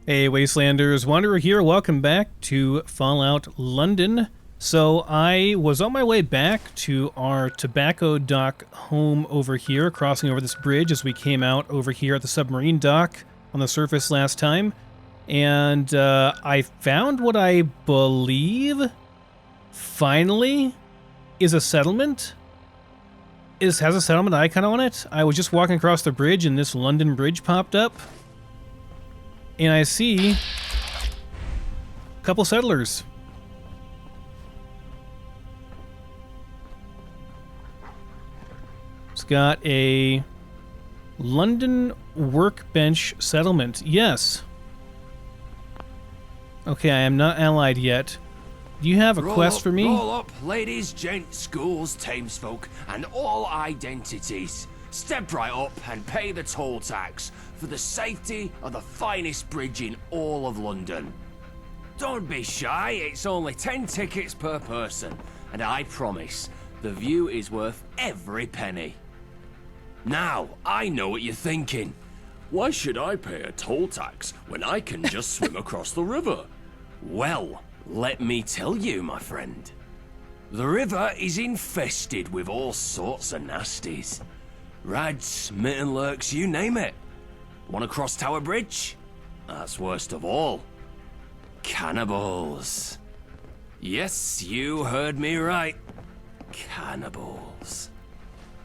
Hey Wastelanders, Wanderer here, welcome back to Fallout London. So I was on my way back to our tobacco dock home over here, crossing over this bridge as we came out over here at the submarine dock on the surface last time. And I found what I believe, finally, is a settlement. It has a settlement icon on it. I was just walking across the bridge and this London bridge popped up. And I see a couple settlers. It's got a London workbench settlement. Yes. Okay, I am not allied yet. Do you have a quest for me? Roll up, ladies, gents, schools, townsfolk, and all identities. Step right up and pay the toll tax for the safety of the finest bridge in all of London. Don't be shy, it's only 10 tickets per person, and I promise the view is worth every penny. Now, I know what you're thinking. Why should I pay a toll tax when I can just swim across the river? Well, let me tell you, my friend. The river is infested with all sorts of nasties. Rads, mitten lurks, you name it. Want to cross Tower Bridge? That's worst of all. Cannibals. Yes, you heard me right. Cannibals.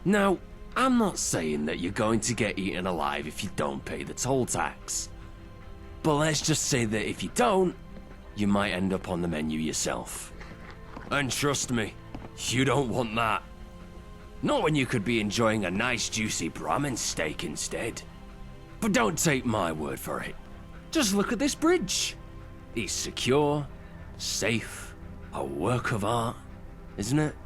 Now, I'm not saying that you're going to get eaten alive if you don't pay the toll tax. But let's just say that if you don't, you might end up on the menu yourself. And trust me, you don't want that. Not when you could be enjoying a nice juicy Brahmin steak instead. But don't take my word for it. Just look at this bridge. It's secure, safe, a work of art, isn't it?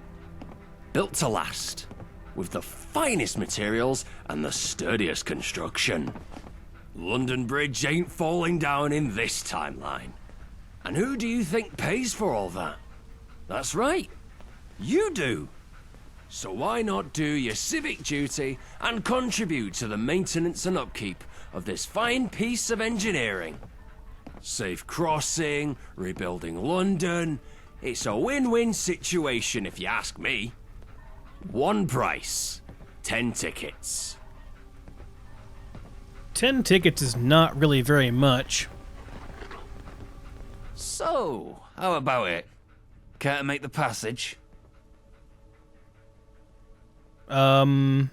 Built to last, with the finest materials and the sturdiest construction. London Bridge ain't falling down in this timeline. And who do you think pays for all that? That's right, you do. So why not do your civic duty and contribute to the maintenance and upkeep of this fine piece of engineering? Safe crossing, rebuilding London. It's a win-win situation if you ask me. One price, 10 tickets. 10 tickets is not really very much. So, how about it? Care to make the passage? Did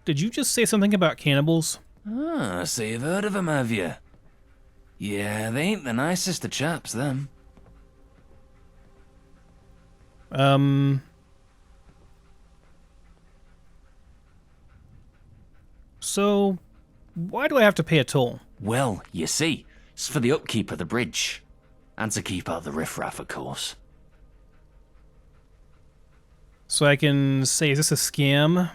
you just say something about cannibals? Ah, so you've heard of them, have you? Yeah, they ain't the nicest of chaps, them. So, why do I have to pay a toll? Well, you see, it's for the upkeep of the bridge. And to keep out the riffraff, of course. So I can say, is this a scam?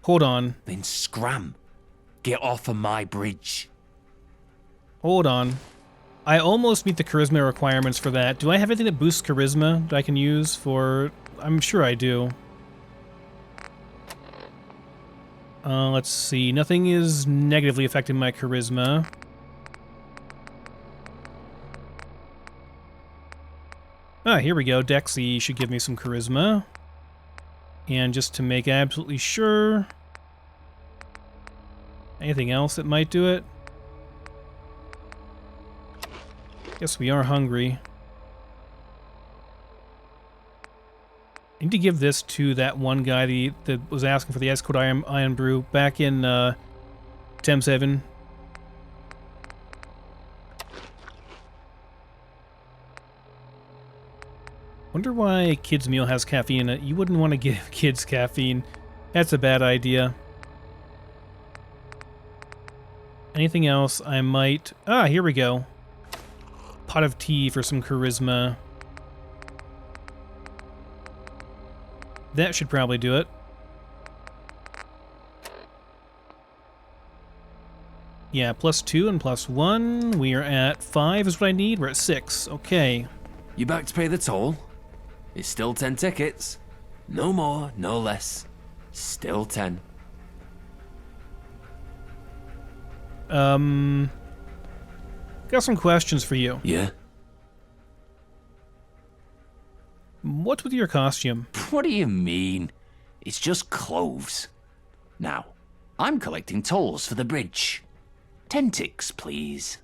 Hold on. Then scram. Get off of my bridge. Hold on. I almost meet the charisma requirements for that. Do I have anything that boosts charisma that I can use for... I'm sure I do. Let's see. Nothing is negatively affecting my charisma. Ah, here we go. Dexy should give me some charisma. And just to make absolutely sure... Anything else that might do it? Guess we are hungry. I need to give this to that one guy that was asking for the Ice Cold Iron Brew back in Tem 7. Wonder why kids' meal has caffeine in it. You wouldn't want to give kids caffeine. That's a bad idea. Anything else I might... Ah, here we go. Pot of tea for some charisma. That should probably do it. Yeah, +2 and +1. We are at 5 is what I need. We're at 6. Okay. You back to pay the toll? It's still 10 tickets. No more, no less. Still 10. Got some questions for you. Yeah? What's with your costume? What do you mean? It's just clothes. Now, I'm collecting tolls for the bridge. 10 ticks, please.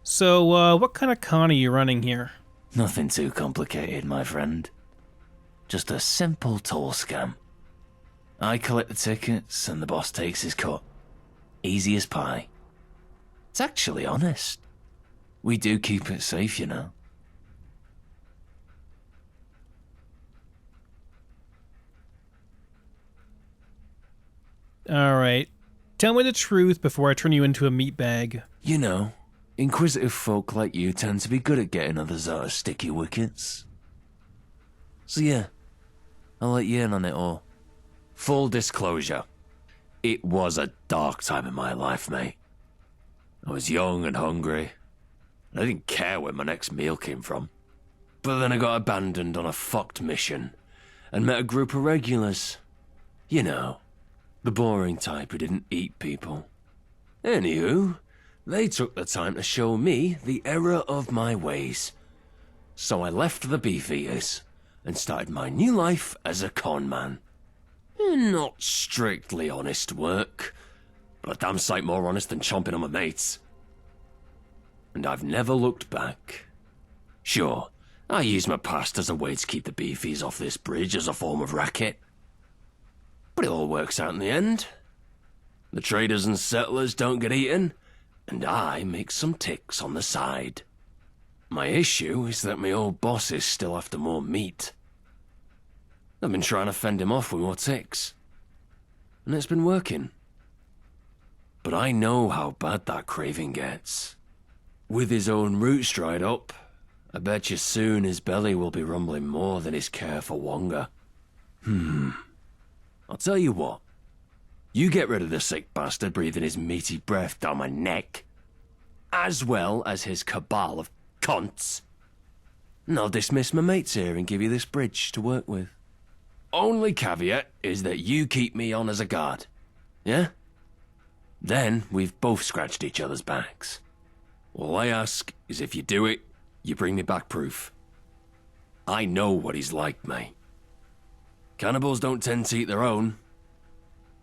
So, what kind of con are you running here? Nothing too complicated, my friend. Just a simple toll scam. I collect the tickets and the boss takes his cut. Easy as pie. It's actually honest. We do keep it safe, you know. Alright. Tell me the truth before I turn you into a meatbag. You know, inquisitive folk like you tend to be good at getting others out of sticky wickets. So yeah, I'll let you in on it all. Full disclosure, it was a dark time in my life, mate. I was young and hungry, and I didn't care where my next meal came from. But then I got abandoned on a fucked mission, and met a group of regulars. You know, the boring type who didn't eat people. Anywho, they took the time to show me the error of my ways. So I left the Beefeaters and started my new life as a con man. Not strictly honest work, but a damn sight more honest than chomping on my mates. And I've never looked back. Sure, I used my past as a way to keep the beefies off this bridge as a form of racket. But it all works out in the end. The traders and settlers don't get eaten, and I make some ticks on the side. My issue is that my old boss is still after more meat. I've been trying to fend him off with more ticks, and it's been working. But I know how bad that craving gets. With his own roots dried up, I bet you soon his belly will be rumbling more than his care for Wonga. I'll tell you what. You get rid of the sick bastard breathing his meaty breath down my neck, as well as his cabal of cunts, and I'll dismiss my mates here and give you this bridge to work with. Only caveat is that you keep me on as a guard, yeah? Then we've both scratched each other's backs. All I ask is if you do it, you bring me back proof. I know what he's like, mate. Cannibals don't tend to eat their own.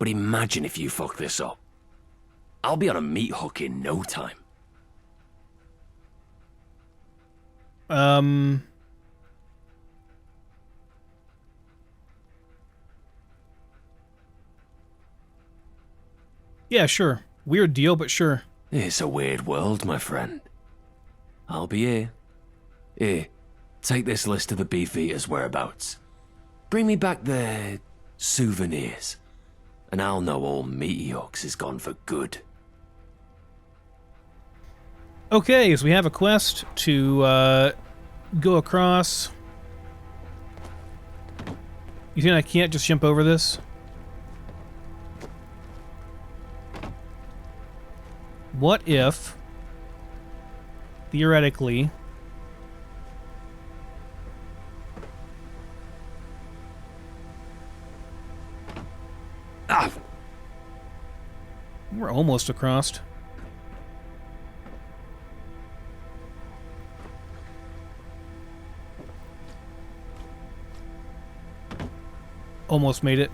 But imagine if you fuck this up. I'll be on a meat hook in no time. Yeah, sure. Weird deal, but sure. It's a weird world, my friend. I'll be here. Here, take this list of the Beefeaters' whereabouts. Bring me back their souvenirs, and I'll know all Meaty Hooks is gone for good. Okay, so we have a quest to go across. You think I can't just jump over this? What if, theoretically, we're almost across. Almost made it.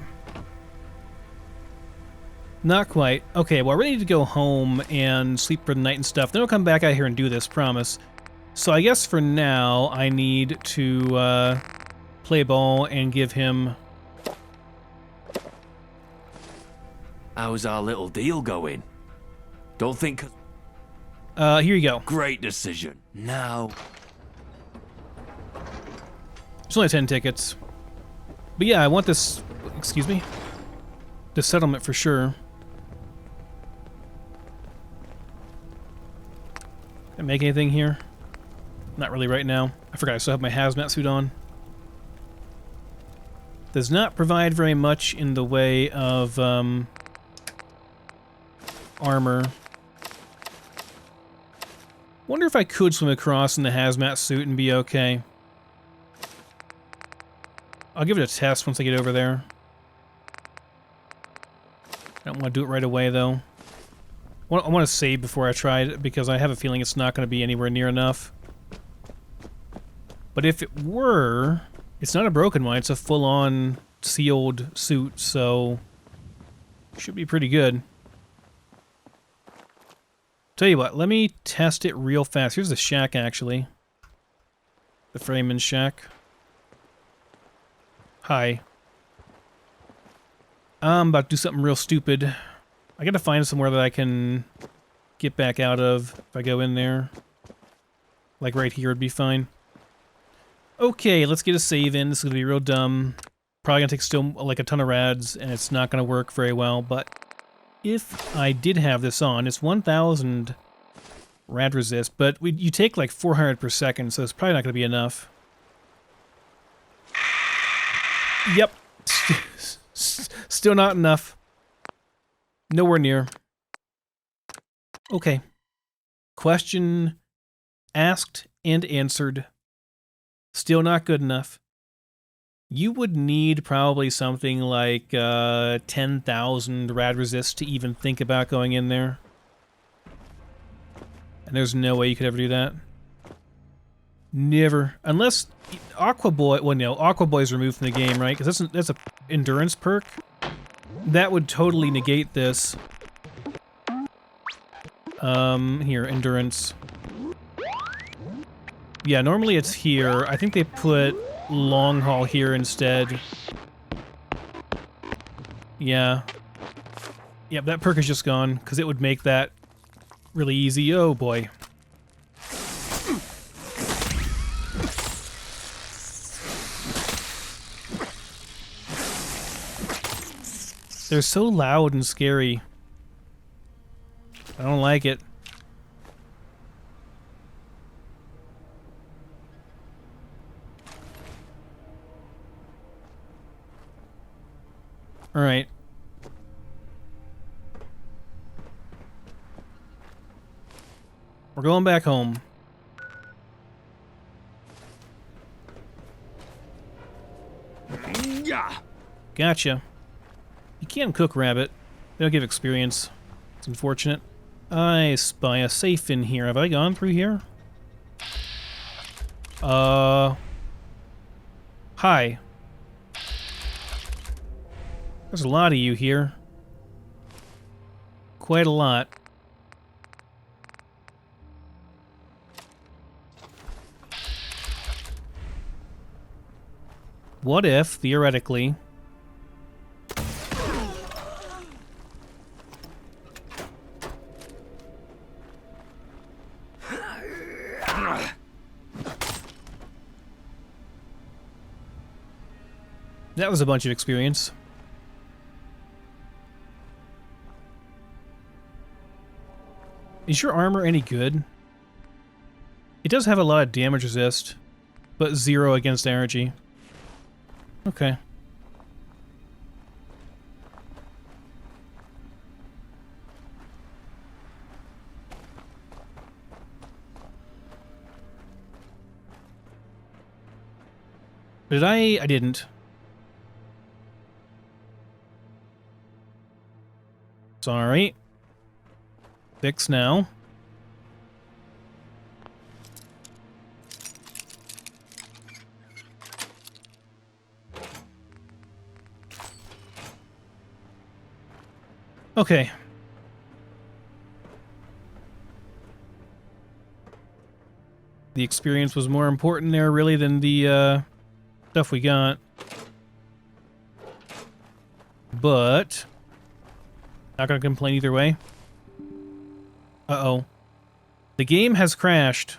Not quite. Okay, well, I really need to go home and sleep for the night and stuff. Then I'll come back out here and do this, promise. So I guess for now, I need to play ball and give him... How's our little deal going? Don't think... here you go. Great decision. Now... It's only 10 tickets. But yeah, I want this... Excuse me? The settlement for sure. Can I make anything here? Not really right now. I forgot I still have my hazmat suit on. Does not provide very much in the way of armor. Wonder if I could swim across in the hazmat suit and be okay. I'll give it a test once I get over there. I don't want to do it right away, though. I want to save before I try it, because I have a feeling it's not going to be anywhere near enough. But if it were, it's not a broken one, it's a full-on sealed suit, so should be pretty good. Tell you what, let me test it real fast. Here's the shack, actually. The Freeman's shack. Hi. I'm about to do something real stupid. I gotta find somewhere that I can get back out of if I go in there. Like right here would be fine. Okay, let's get a save in. This is gonna be real dumb. Probably gonna take still like a ton of rads, and it's not gonna work very well, but if I did have this on, it's 1000 rad resist, but you take like 400 per second, so it's probably not gonna be enough. Yep. Still not enough. Nowhere near. Okay. Question asked and answered. Still not good enough. You would need probably something like 10,000 rad resist to even think about going in there. And there's no way you could ever do that. Never. Unless Aqua Boy... Well, no, Aqua Boy's removed from the game, right? Because that's a endurance perk. That would totally negate this. Here, endurance. Yeah, normally it's here. I think they put long haul here instead. Yeah. Yep, that perk is just gone, because it would make that really easy. Oh, boy. They're so loud and scary. I don't like it. All right. We're going back home. Yeah. Gotcha. You can't cook rabbit. They don't give experience. It's unfortunate. I spy a safe in here. Have I gone through here? Hi. There's a lot of you here. Quite a lot. What if, theoretically... That was a bunch of experience. Is your armor any good? It does have a lot of damage resist, but 0 against energy. Okay. Did I? I didn't. Sorry. Fix now. Okay. The experience was more important there, really, than the stuff we got. But... not gonna complain either way. Uh-oh. The game has crashed.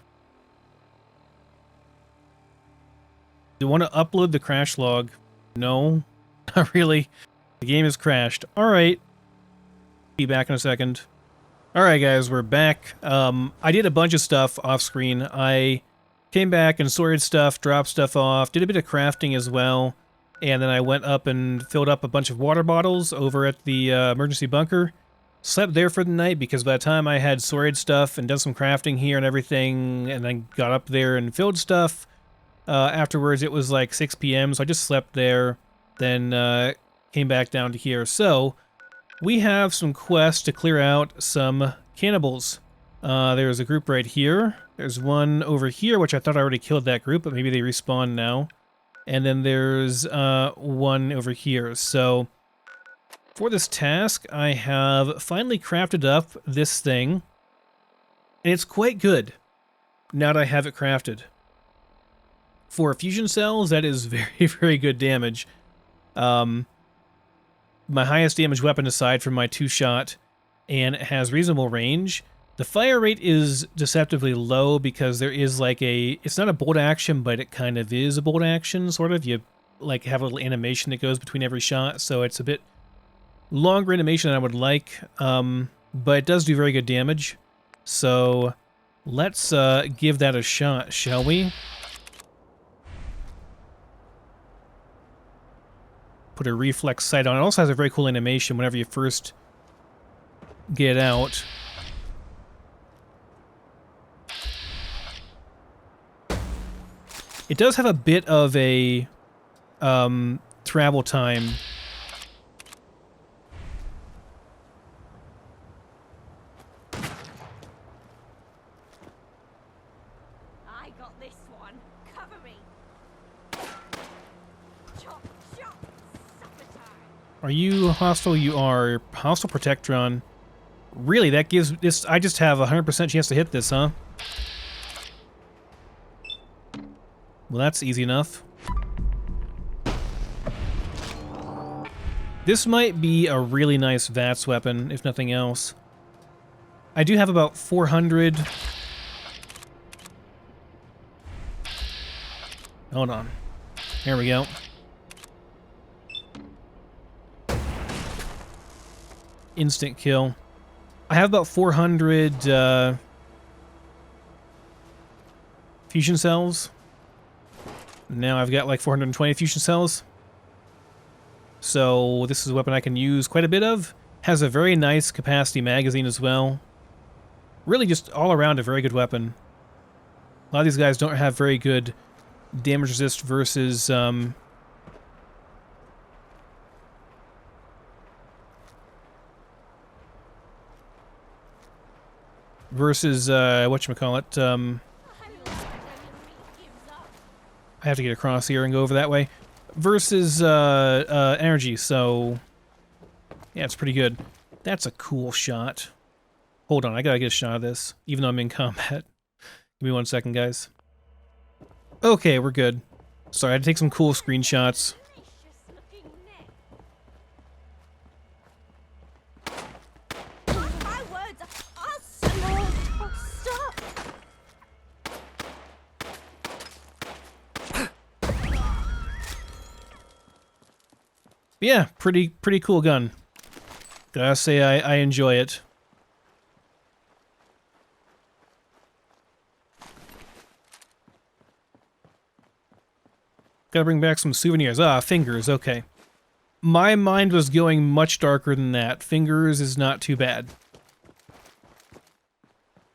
Do you want to upload the crash log? No, not really. The game has crashed. Alright. Be back in a second. Alright guys, we're back. I did a bunch of stuff off screen. I came back and sorted stuff, dropped stuff off, did a bit of crafting as well. And then I went up and filled up a bunch of water bottles over at the emergency bunker. Slept there for the night because by the time I had sorted stuff and done some crafting here and everything, and then got up there and filled stuff, afterwards it was like 6 p.m. So I just slept there, then came back down to here. So we have some quests to clear out some cannibals. There's a group right here. There's one over here, which I thought I already killed that group, but maybe they respawn now. And then there's one over here. So for this task, I have finally crafted up this thing. And it's quite good now that I have it crafted. For fusion cells, that is very, very good damage. My highest damage weapon aside from my 2-shot, and it has reasonable range. The fire rate is deceptively low because there is like it's not a bolt action, but it kind of is a bolt action, sort of. You like have a little animation that goes between every shot, so it's a bit longer animation than I would like, but it does do very good damage. So let's give that a shot, shall we? Put a reflex sight on. It also has a very cool animation whenever you first get out. It does have a bit of a travel time. I got this one. Cover me. Chop, chop. Supper time. Are you hostile? You are. Hostile Protectron. Really, that gives this... I just have a 100% chance to hit this, huh? Well, that's easy enough. This might be a really nice VATS weapon, if nothing else. I do have about 400... Hold on. There we go. Instant kill. I have about 400 fusion cells. Now I've got like 420 fusion cells. So this is a weapon I can use quite a bit of. Has a very nice capacity magazine as well. Really just all around a very good weapon. A lot of these guys don't have very good damage resist versus whatchamacallit, I have to get across here and go over that way. Versus energy, so yeah, it's pretty good. That's a cool shot. Hold on, I gotta get a shot of this, even though I'm in combat. Give me 1 second, guys. Okay, we're good. Sorry, I had to take some cool screenshots. My words are small. Stop. Yeah, pretty cool gun. Gotta say, I enjoy it. Gotta bring back some souvenirs. Ah, fingers, okay. My mind was going much darker than that. Fingers is not too bad.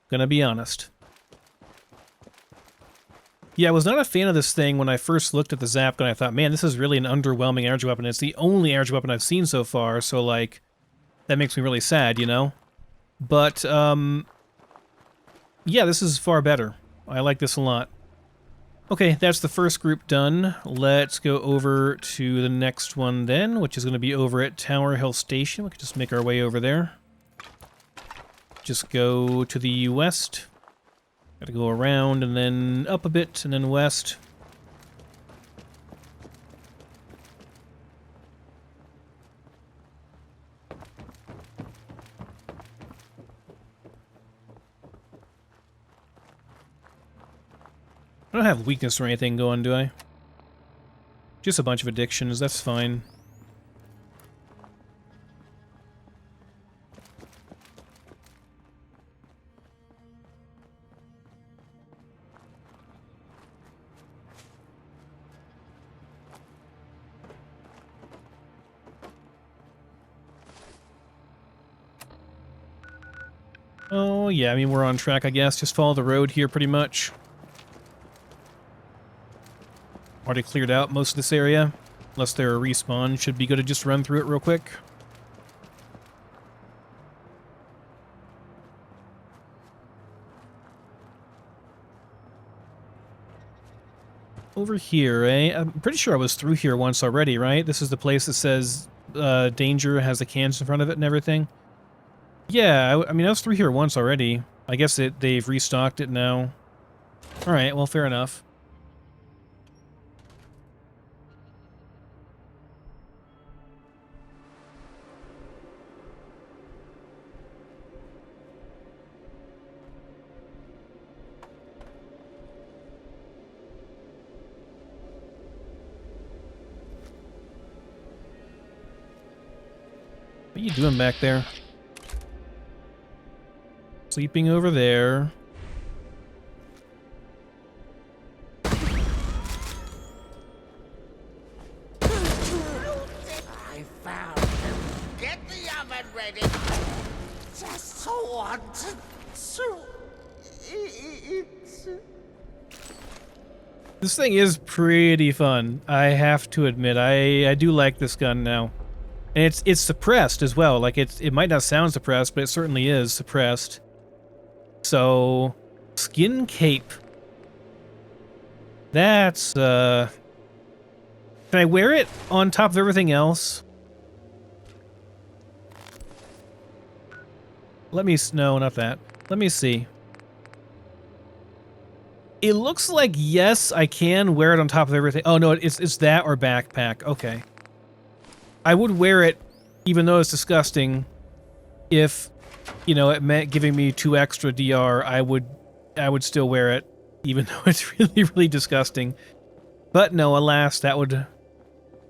Gonna be honest. Yeah, I was not a fan of this thing when I first looked at the Zap gun. I thought, man, this is really an underwhelming energy weapon. It's the only energy weapon I've seen so far, so, like, that makes me really sad, you know? But, yeah, this is far better. I like this a lot. Okay, that's the first group done. Let's go over to the next one then, which is going to be over at Tower Hill Station. We can just make our way over there. Just go to the west. Gotta go around and then up a bit and then west. I don't have weakness or anything going, do I? Just a bunch of addictions, that's fine. Oh, yeah, I mean, we're on track, I guess. Just follow the road here, pretty much. Already cleared out most of this area. Unless they're a respawn. Should be good to just run through it real quick. over here, eh? I'm pretty sure I was through here once already, right? This is the place that says danger, has the cans in front of it and everything. Yeah, I mean, I was through here once already. I guess they've restocked it now. Alright, well, fair enough. What are you doing back there? Sleeping over there. I found him. Get the oven ready. Just wanted to eat. This thing is pretty fun. I have to admit, I do like this gun now. And it's suppressed as well. Like it might not sound suppressed, but it certainly is suppressed. So, skin cape. That's can I wear it on top of everything else? Let me no, not that. Let me see. It looks like yes, I can wear it on top of everything. Oh no, it's that or backpack. Okay. I would wear it, even though it's disgusting, if, you know, it meant giving me 2 extra DR, I would still wear it, even though it's really, really disgusting. But no, alas, that would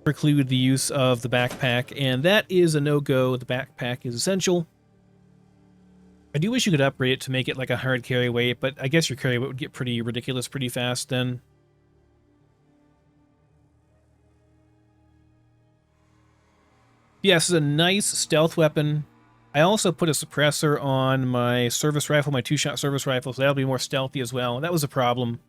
preclude the use of the backpack, and that is a no-go. The backpack is essential. I do wish you could upgrade it to make it like a hard carry weight, but I guess your carry weight would get pretty ridiculous pretty fast then. Yeah, this is a nice stealth weapon. I also put a suppressor on my service rifle, my 2-shot service rifle, so that'll be more stealthy as well. That was a problem.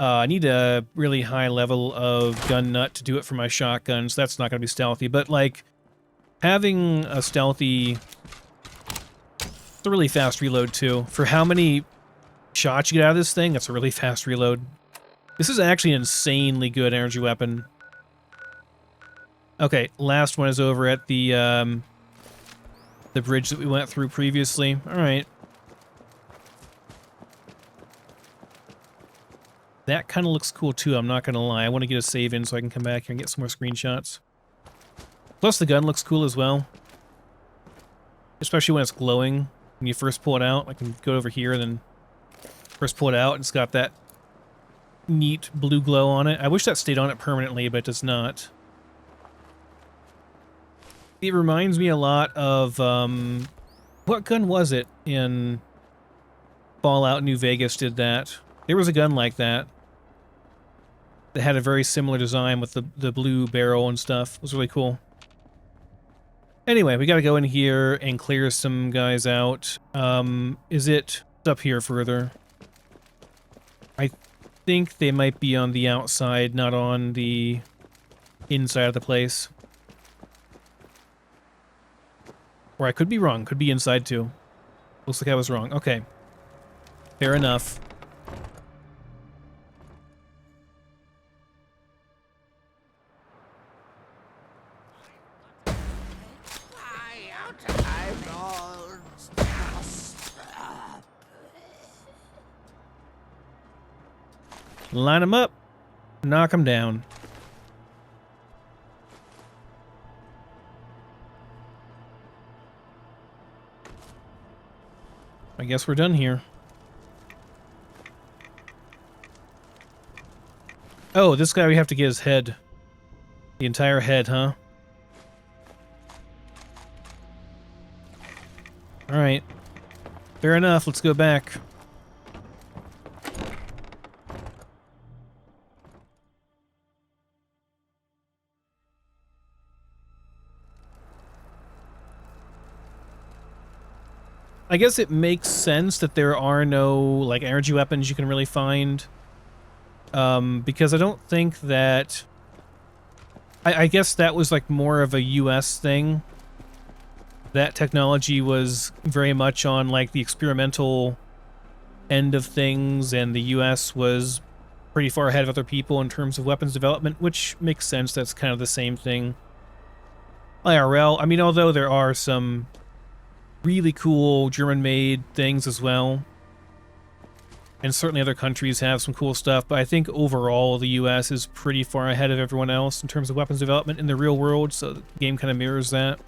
I need a really high level of gun nut to do it for my shotgun, so that's not going to be stealthy. But, like, having a stealthy... It's a really fast reload, too. For how many shots you get out of this thing, that's a really fast reload. This is actually an insanely good energy weapon. Okay, last one is over at the bridge that we went through previously. Alright. That kind of looks cool too, I'm not gonna lie. I want to get a save in so I can come back here and get some more screenshots. Plus the gun looks cool as well. Especially when it's glowing. When you first pull it out, I can go over here and then first pull it out and it's got that neat blue glow on it. I wish that stayed on it permanently, but it does not. It reminds me a lot of, what gun was it in Fallout New Vegas did that? There was a gun like that. That had a very similar design with the blue barrel and stuff. It was really cool. Anyway, we gotta go in here and clear some guys out. Is it up here further? I think they might be on the outside, not on the inside of the place. Or I could be wrong. Could be inside, too. Looks like I was wrong. Okay. Fair enough. Line them up. Knock them down. I guess we're done here. Oh, this guy we have to get his head. The entire head, huh? Alright. Fair enough, let's go back. I guess it makes sense that there are no, like, energy weapons you can really find. Because I don't think that... I guess that was, like, more of a US thing. That technology was very much on, like, the experimental end of things, and the US was pretty far ahead of other people in terms of weapons development, which makes sense. That's kind of the same thing. IRL, I mean, although there are some really cool German-made things as well, and certainly other countries have some cool stuff, but I think overall the US is pretty far ahead of everyone else in terms of weapons development in the real world, so the game kind of mirrors that.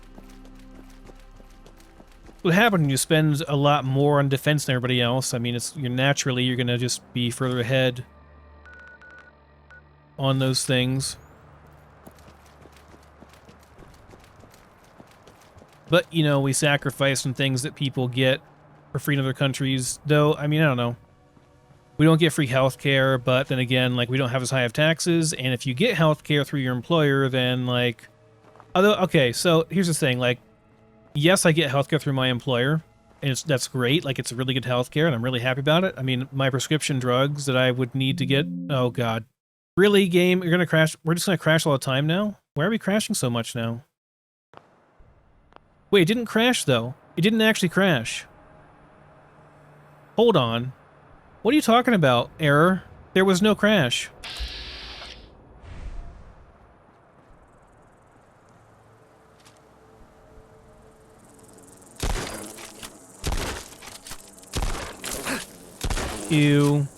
What happens when you spend a lot more on defense than everybody else? I mean, you're going to just be further ahead on those things. But, you know, we sacrifice some things that people get for free in other countries, though, I mean, I don't know. We don't get free healthcare, but then again, like, we don't have as high of taxes, and if you get healthcare through your employer, then, like... Although, okay, so here's the thing, like, yes, I get healthcare through my employer, and that's great, like, it's a really good healthcare, and I'm really happy about it. I mean, my prescription drugs that I would need to get... Oh, God. Really, game? You're gonna crash? We're just gonna crash all the time now? Why are we crashing so much now? Wait, it didn't crash, though. It didn't actually crash. Hold on. What are you talking about, error? There was no crash. Ew.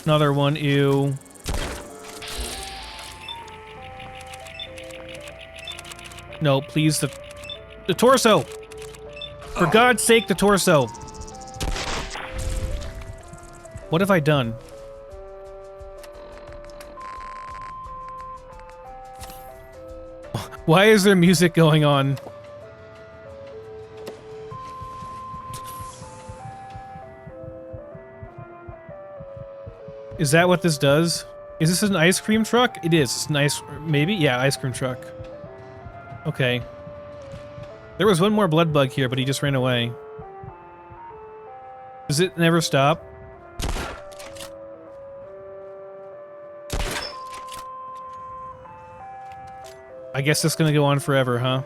Another one, ew. No, please, the torso! For God's sake, the torso! What have I done? Why is there music going on? Is that what this does? Is this an ice cream truck? It is. It's an ice... Maybe? Yeah, ice cream truck. Okay. There was one more blood bug here, but he just ran away. Does it never stop? I guess it's gonna go on forever, huh?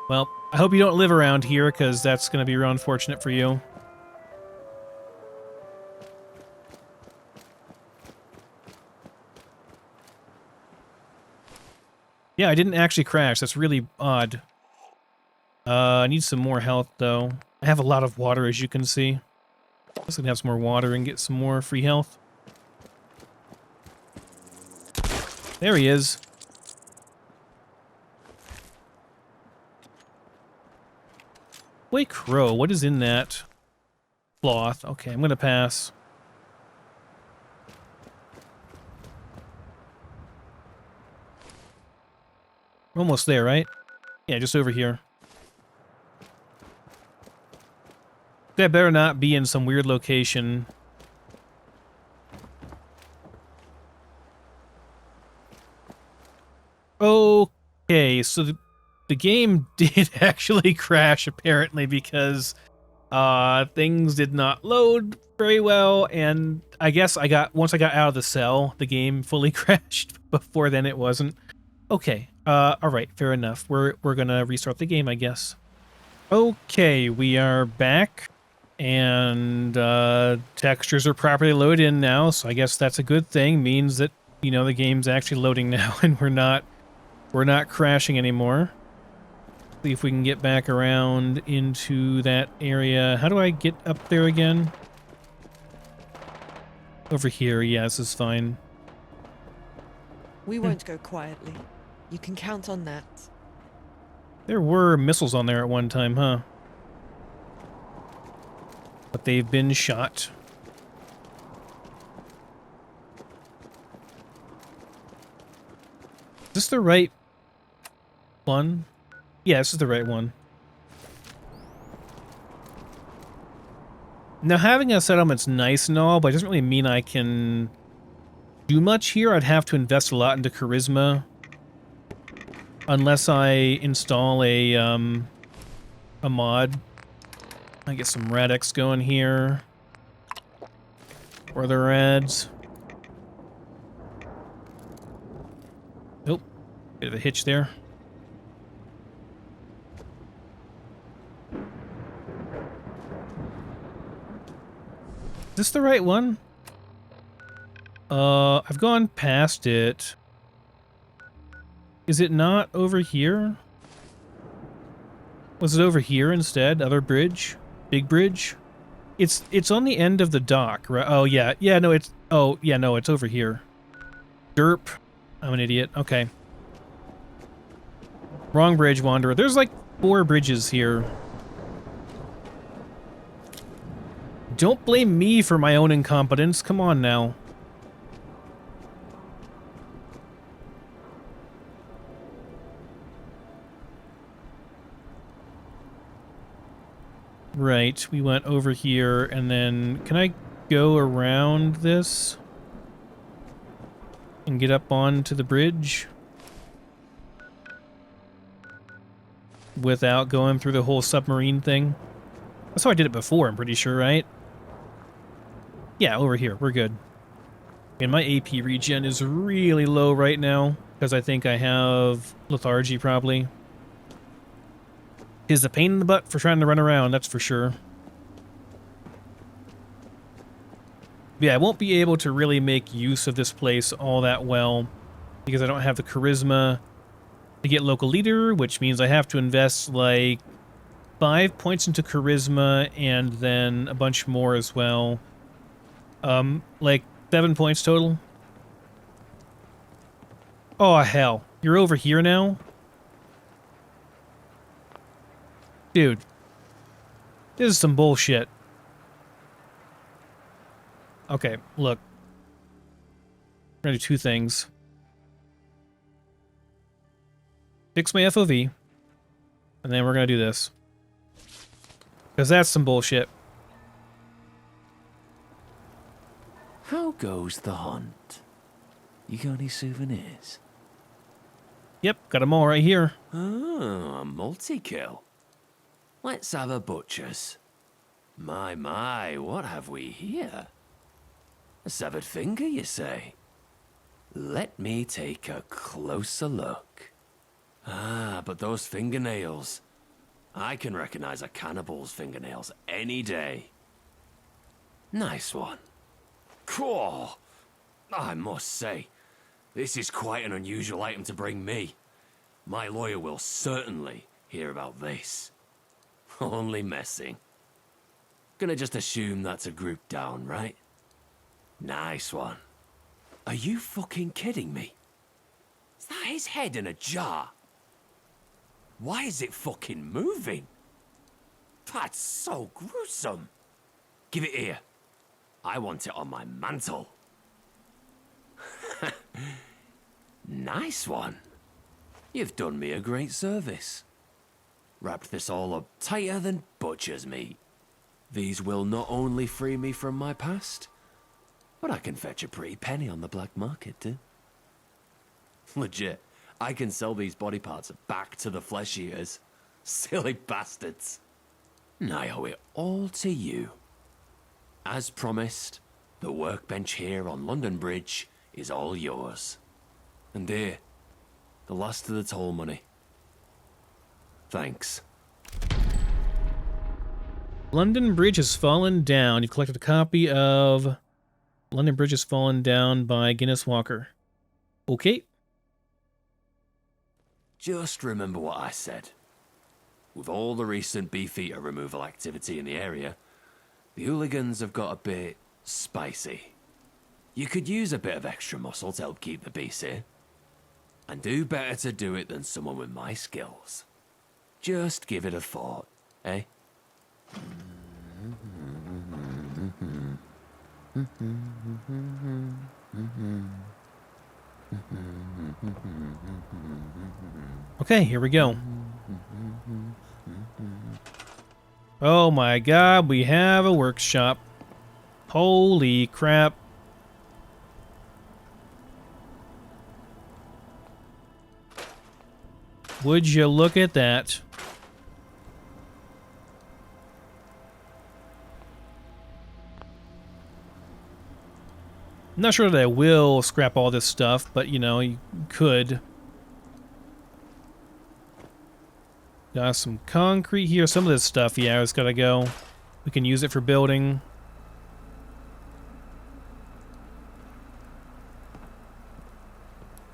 Well, I hope you don't live around here, because that's gonna be real unfortunate for you. Yeah, I didn't actually crash. That's really odd. I need some more health, though. I have a lot of water, as you can see. I'm just gonna have some more water and get some more free health. There he is. Wait, crow. What is in that cloth? Okay, I'm gonna pass. We're almost there, right? Yeah, just over here. That better not be in some weird location. Okay, so the game did actually crash, apparently, because things did not load very well, and I guess once I got out of the cell, the game fully crashed. Before then, it wasn't. Okay, alright, fair enough. We're gonna restart the game, I guess. Okay, we are back, and textures are properly loaded in now, so I guess that's a good thing. Means that, you know, the game's actually loading now, and we're not crashing anymore. See if we can get back around into that area. How do I get up there again? Over here, yeah, this is fine. We won't go quietly. You can count on that. There were missiles on there at one time, huh? But they've been shot. Is this the right one? Yeah, this is the right one. Now, having a settlement's nice and all, but it doesn't really mean I can do much here. I'd have to invest a lot into charisma. Unless I install a mod. I get some Radix going here. Or the Rads. Nope. Bit of a hitch there. this the right one? I've gone past it. Is it not over here? Was it over here instead? Other bridge? Big bridge? It's on the end of the dock, right? Oh, yeah. Yeah, no, it's... Oh, yeah, no, it's over here. Derp. I'm an idiot. Okay. Wrong bridge, Wanderer. There's like 4 bridges here. Don't blame me for my own incompetence. Come on now. Right, we went over here, and then... Can I go around this? And get up onto the bridge? Without going through the whole submarine thing? That's how I did it before, I'm pretty sure, right? Yeah, over here, we're good. And my AP regen is really low right now, because I think I have lethargy, probably. Is a pain in the butt for trying to run around, that's for sure. But yeah, I won't be able to really make use of this place all that well because I don't have the charisma to get local leader, which means I have to invest like 5 points into charisma and then a bunch more as well. Like 7 points total. Oh, hell. You're over here now? Dude, this is some bullshit. Okay, look. We're gonna do 2 things. Fix my FOV. And then we're gonna do this. Because that's some bullshit. How goes the hunt? You got any souvenirs? Yep, got them all right here. Oh, a multi-kill. Let's have a butcher's. My, what have we here? A severed finger, you say? Let me take a closer look. Ah, but those fingernails. I can recognize a cannibal's fingernails any day. Nice one. Cool. I must say, this is quite an unusual item to bring me. My lawyer will certainly hear about this. Only messing. Gonna just assume that's a group down, right? Nice one. Are you fucking kidding me? Is that his head in a jar? Why is it fucking moving? That's so gruesome. Give it here. I want it on my mantle. Nice one. You've done me a great service. Wrapped this all up tighter than butcher's meat. These will not only free me from my past, but I can fetch a pretty penny on the black market too. Legit, I can sell these body parts back to the flesh eaters. Silly bastards. And I owe it all to you. As promised, the workbench here on London Bridge is all yours. And here, the last of the toll money. Thanks. London Bridge has fallen down. You've collected a copy of London Bridge has fallen down by Guinness Walker. Okay. Just remember what I said. With all the recent beefeater removal activity in the area, the hooligans have got a bit spicy. You could use a bit of extra muscle to help keep the beast here. And do better to do it than someone with my skills. Just give it a thought, eh? Okay, here we go. Oh my god, we have a workshop. Holy crap. Would you look at that? I'm not sure that I will scrap all this stuff, but you know, you could. Got some concrete here. Some of this stuff, yeah, it's gotta go. We can use it for building.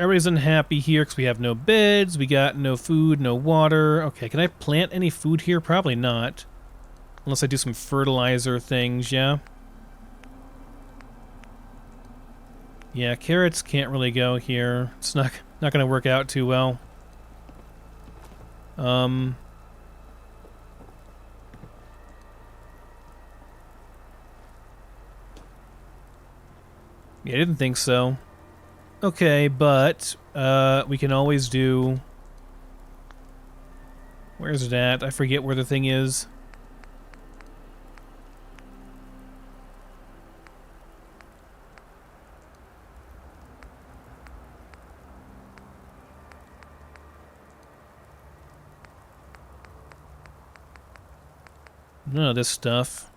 Everybody's unhappy here because we have no beds, we got no food, no water. Okay, can I plant any food here? Probably not. Unless I do some fertilizer things, yeah. Yeah, carrots can't really go here. It's not going to work out too well. Yeah, I didn't think so. Okay, but we can always do... Where's it at? I forget where the thing is. None of this stuff.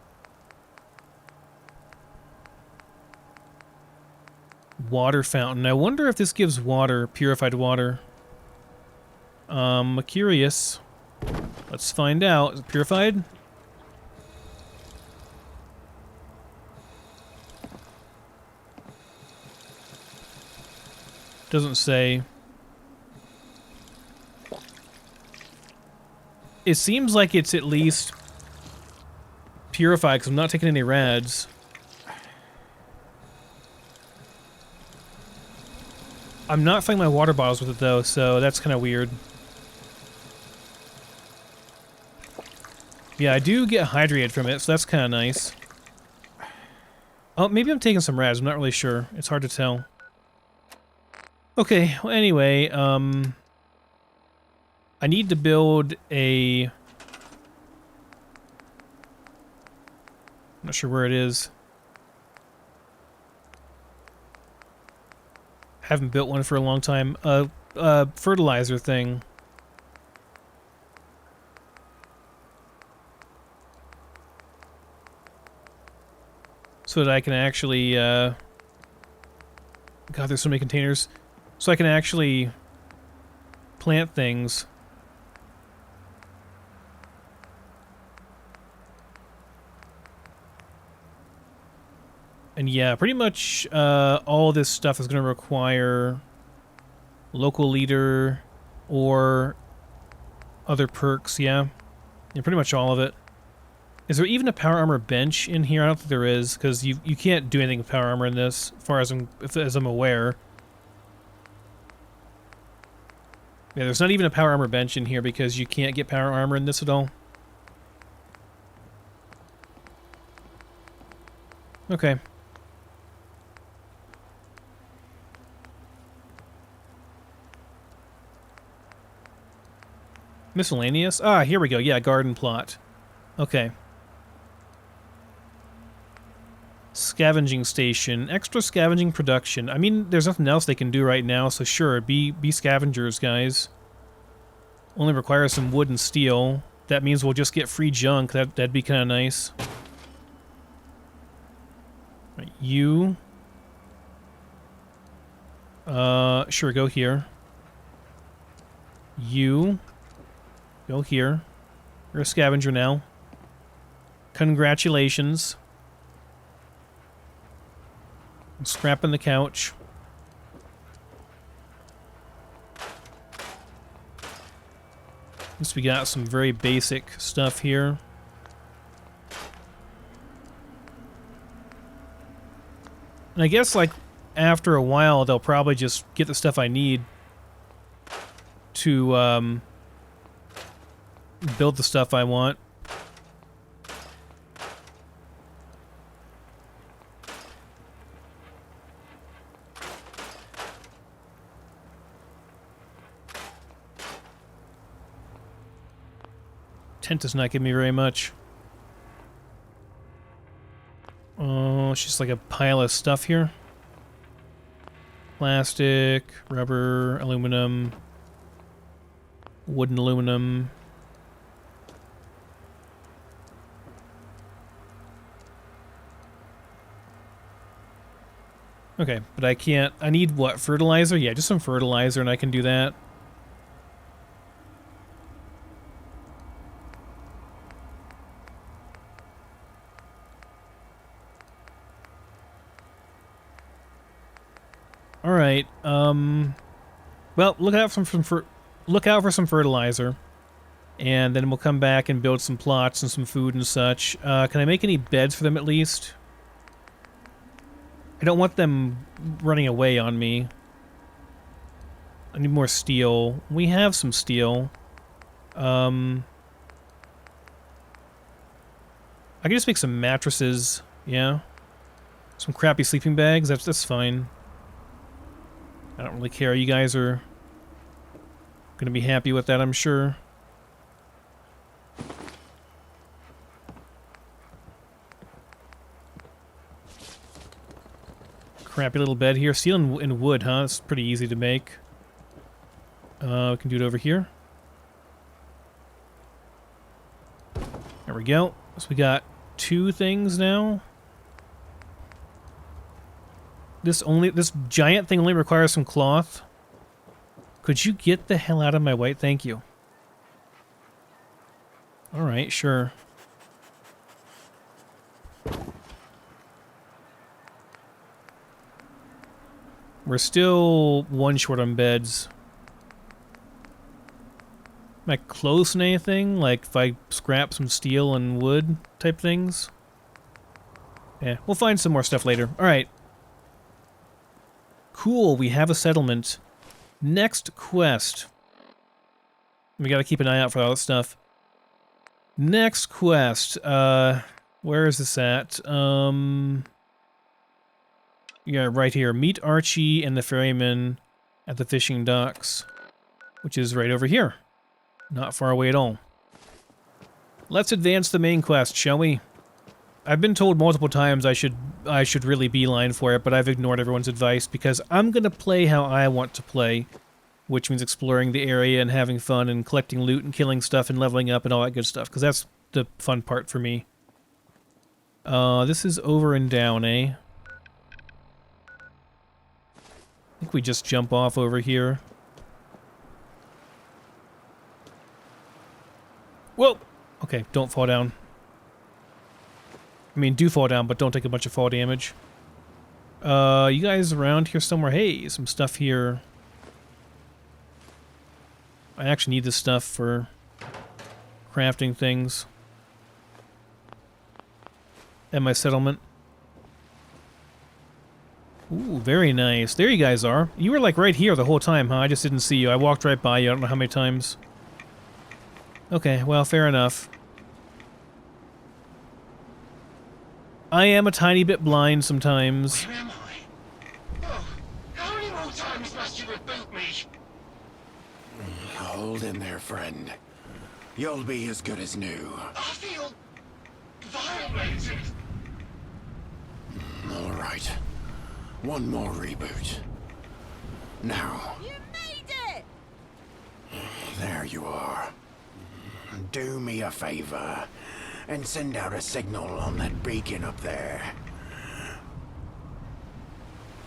Water fountain. I wonder if this gives water, purified water. I'm curious. Let's find out. Is it purified? Doesn't say. It seems like it's at least purified because I'm not taking any rads. I'm not filling my water bottles with it though, so that's kind of weird. Yeah, I do get hydrated from it, so that's kind of nice. Oh, maybe I'm taking some rads, I'm not really sure. It's hard to tell. Okay, well anyway, I need to build a... I'm not sure where it is. Haven't built one for a long time. Fertilizer thing. So that I can actually, God, there's so many containers. So I can actually plant things. And yeah, pretty much all this stuff is going to require local leader or other perks, yeah. Yeah, pretty much all of it. Is there even a power armor bench in here? I don't think there is, because you can't do anything with power armor in this, as far as I'm aware. Yeah, there's not even a power armor bench in here because you can't get power armor in this at all. Okay. Miscellaneous? Ah, here we go. Yeah, garden plot. Okay. Scavenging station. Extra scavenging production. I mean, there's nothing else they can do right now, so sure, be scavengers, guys. Only requires some wood and steel. That means we'll just get free junk. That'd be kind of nice. Right, you. Sure, go here. You. Go here. You're a scavenger now. Congratulations. I'm scrapping the couch. At least we got some very basic stuff here. And I guess, like, after a while, they'll probably just get the stuff I need to, build the stuff I want. Tent does not give me very much. Oh, it's just like a pile of stuff here. Plastic, rubber, aluminum, wood and aluminum. Okay, but I can't... I need what? Fertilizer? Yeah, just some fertilizer and I can do that. Alright, Well, look out for some fertilizer, and then we'll come back and build some plots and some food and such. Can I make any beds for them at least? I don't want them running away on me. I need more steel. We have some steel. I can just make some mattresses. Yeah. Some crappy sleeping bags. That's fine. I don't really care. You guys are gonna be happy with that, I'm sure. Crappy little bed here. Steel and wood, huh? It's pretty easy to make. We can do it over here. There we go. So we got 2 things now. This giant thing only requires some cloth. Could you get the hell out of my way? Thank you. Alright, sure. We're still 1 short on beds. Am I close on anything? Like if I scrap some steel and wood type things? Yeah, we'll find some more stuff later. Alright. Cool, we have a settlement. Next quest. We gotta keep an eye out for all that stuff. Next quest. Where is this at? Yeah, right here. Meet Archie and the ferryman at the fishing docks. Which is right over here. Not far away at all. Let's advance the main quest, shall we? I've been told multiple times I should really beeline for it, but I've ignored everyone's advice because I'm gonna play how I want to play, which means exploring the area and having fun and collecting loot and killing stuff and leveling up and all that good stuff, because that's the fun part for me. This is over and down, eh? I think we just jump off over here. Whoa! Okay, don't fall down. I mean, do fall down, but don't take a bunch of fall damage. You guys around here somewhere? Hey, some stuff here. I actually need this stuff for crafting things. At my settlement. Ooh, very nice. There you guys are. You were like right here the whole time, huh? I just didn't see you. I walked right by you. I don't know how many times. Okay, well, fair enough. I am a tiny bit blind sometimes. Where am I? Oh, how many more times must you reboot me? Hold in there, friend. You'll be as good as new. I feel violated. All right. One more reboot. Now, You made it! there you are. Do me a favor and send out a signal on that beacon up there.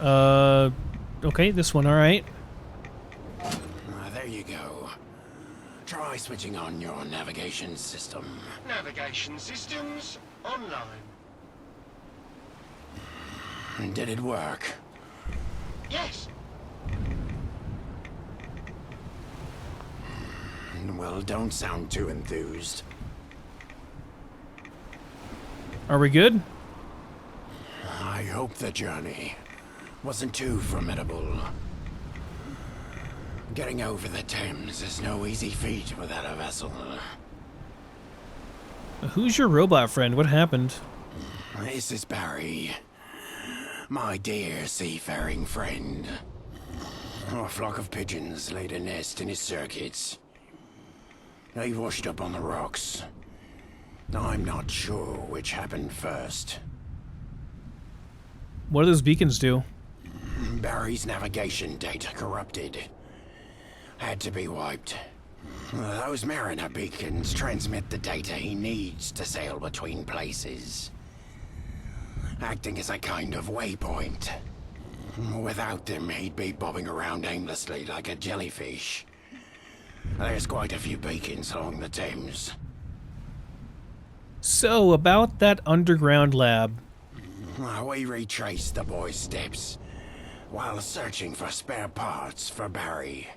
Okay, this one, alright. There you go. Try switching on your navigation system. Navigation systems online. Did it work? Yes. Well, don't sound too enthused. Are we good? I hope the journey wasn't too formidable. Getting over the Thames is no easy feat without a vessel. Who's your robot friend? What happened? This is Barry. My dear seafaring friend. A flock of pigeons laid a nest in his circuits. They washed up on the rocks. I'm not sure which happened first. What do those beacons do? Barry's navigation data corrupted. Had to be wiped. Those Mariner beacons transmit the data he needs to sail between places. Acting as a kind of waypoint. Without them, he'd be bobbing around aimlessly like a jellyfish. There's quite a few beacons along the Thames. So, about that underground lab. We retraced the boy's steps while searching for spare parts for Barry.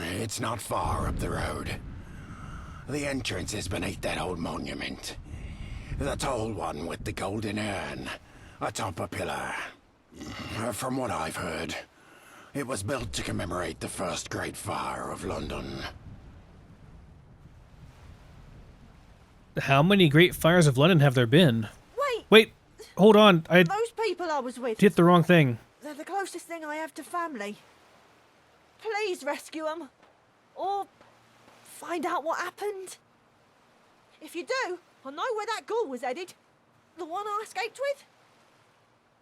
It's not far up the road. The entrance is beneath that old monument. The tall one with the golden urn atop a pillar. From what I've heard, it was built to commemorate the first great fire of London. How many great fires of London have there been? Wait! Wait, hold on. I Those people I was with, hit the wrong thing. they're the closest thing I have to family. Please rescue them. Or find out what happened. If you do, I'll know where that ghoul was headed. The one I escaped with.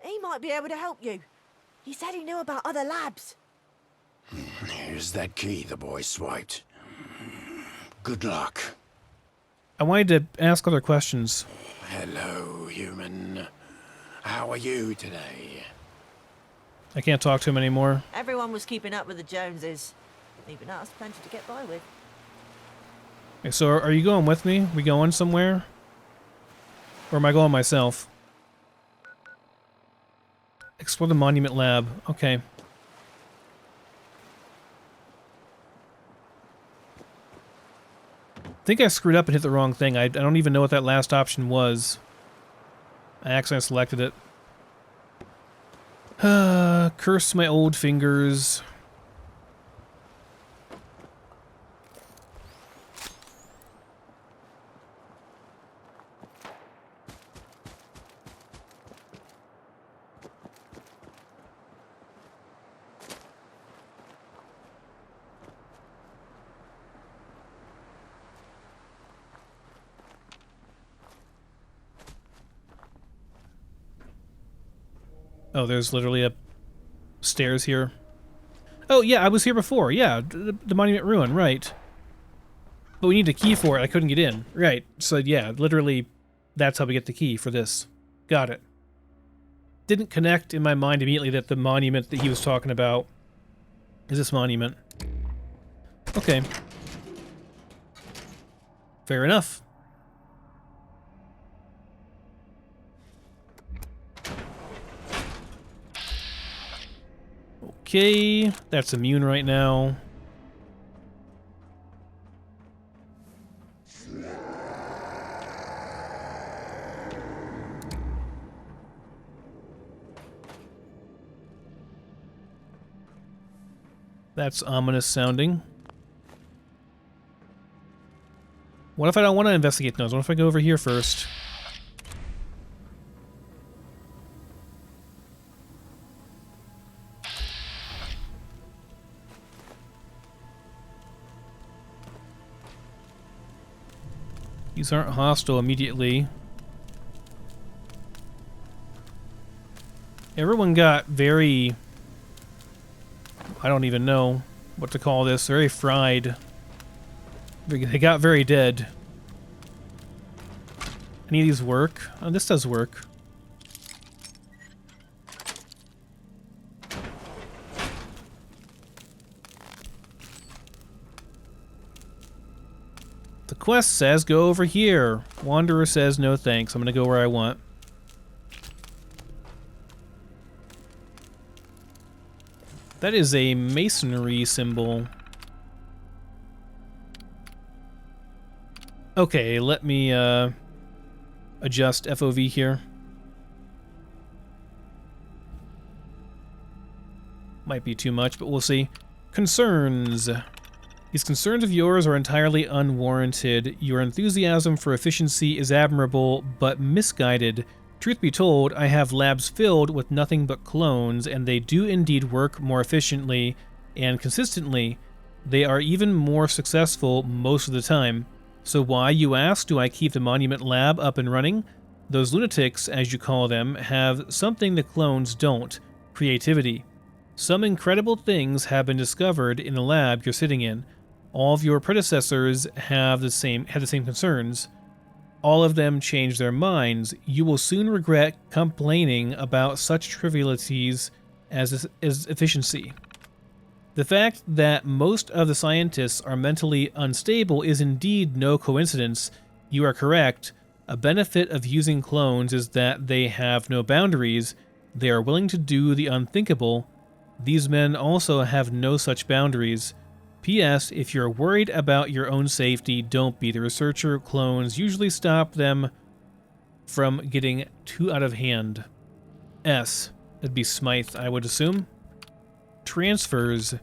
He might be able to help you. He said he knew about other labs. Here's that key the boy swiped. Good luck. I wanted to ask other questions. Hello, human. How are you today? I can't talk to him anymore. Everyone was keeping up with the Joneses. Even us, plenty to get by with. Okay, so are you going with me? We going somewhere? Or am I going myself? Explore the Monument Lab. Okay. I think I screwed up and hit the wrong thing. I don't even know what that last option was. I accidentally selected it. Curse my old fingers. Oh, there's literally a stairs here. Oh, yeah, I was here before. Yeah, the Monument Ruin, right. But we need a key for it. I couldn't get in. Right. So, yeah, literally, that's how we get the key for this. Got it. Didn't connect in my mind immediately that the monument that he was talking about is this monument. Okay. Fair enough. Okay, that's immune right now. That's ominous sounding. What if I don't want to investigate those? What if I go over here first? These aren't hostile immediately. Everyone got very... I don't even know what to call this. Very fried. They got very dead. Any of these work? Oh, this does work. The quest says go over here. Wanderer says no thanks. I'm gonna go where I want. That is a masonry symbol. Okay, let me adjust FOV here. Might be too much, but we'll see. Concerns. These concerns of yours are entirely unwarranted. Your enthusiasm for efficiency is admirable, but misguided. Truth be told, I have labs filled with nothing but clones, and they do indeed work more efficiently and consistently. They are even more successful most of the time. So why, you ask, do I keep the Monument Lab up and running? Those lunatics, as you call them, have something the clones don't: creativity. Some incredible things have been discovered in the lab you're sitting in. All of your predecessors had the same concerns. All of them changed their minds. You will soon regret complaining about such trivialities as efficiency. The fact that most of the scientists are mentally unstable is indeed no coincidence. You are correct. A benefit of using clones is that they have no boundaries. They are willing to do the unthinkable. These men also have no such boundaries. P.S. If you're worried about your own safety, don't be. The researcher clones usually stop them from getting too out of hand. S. That'd be Smythe, I would assume. Transfers.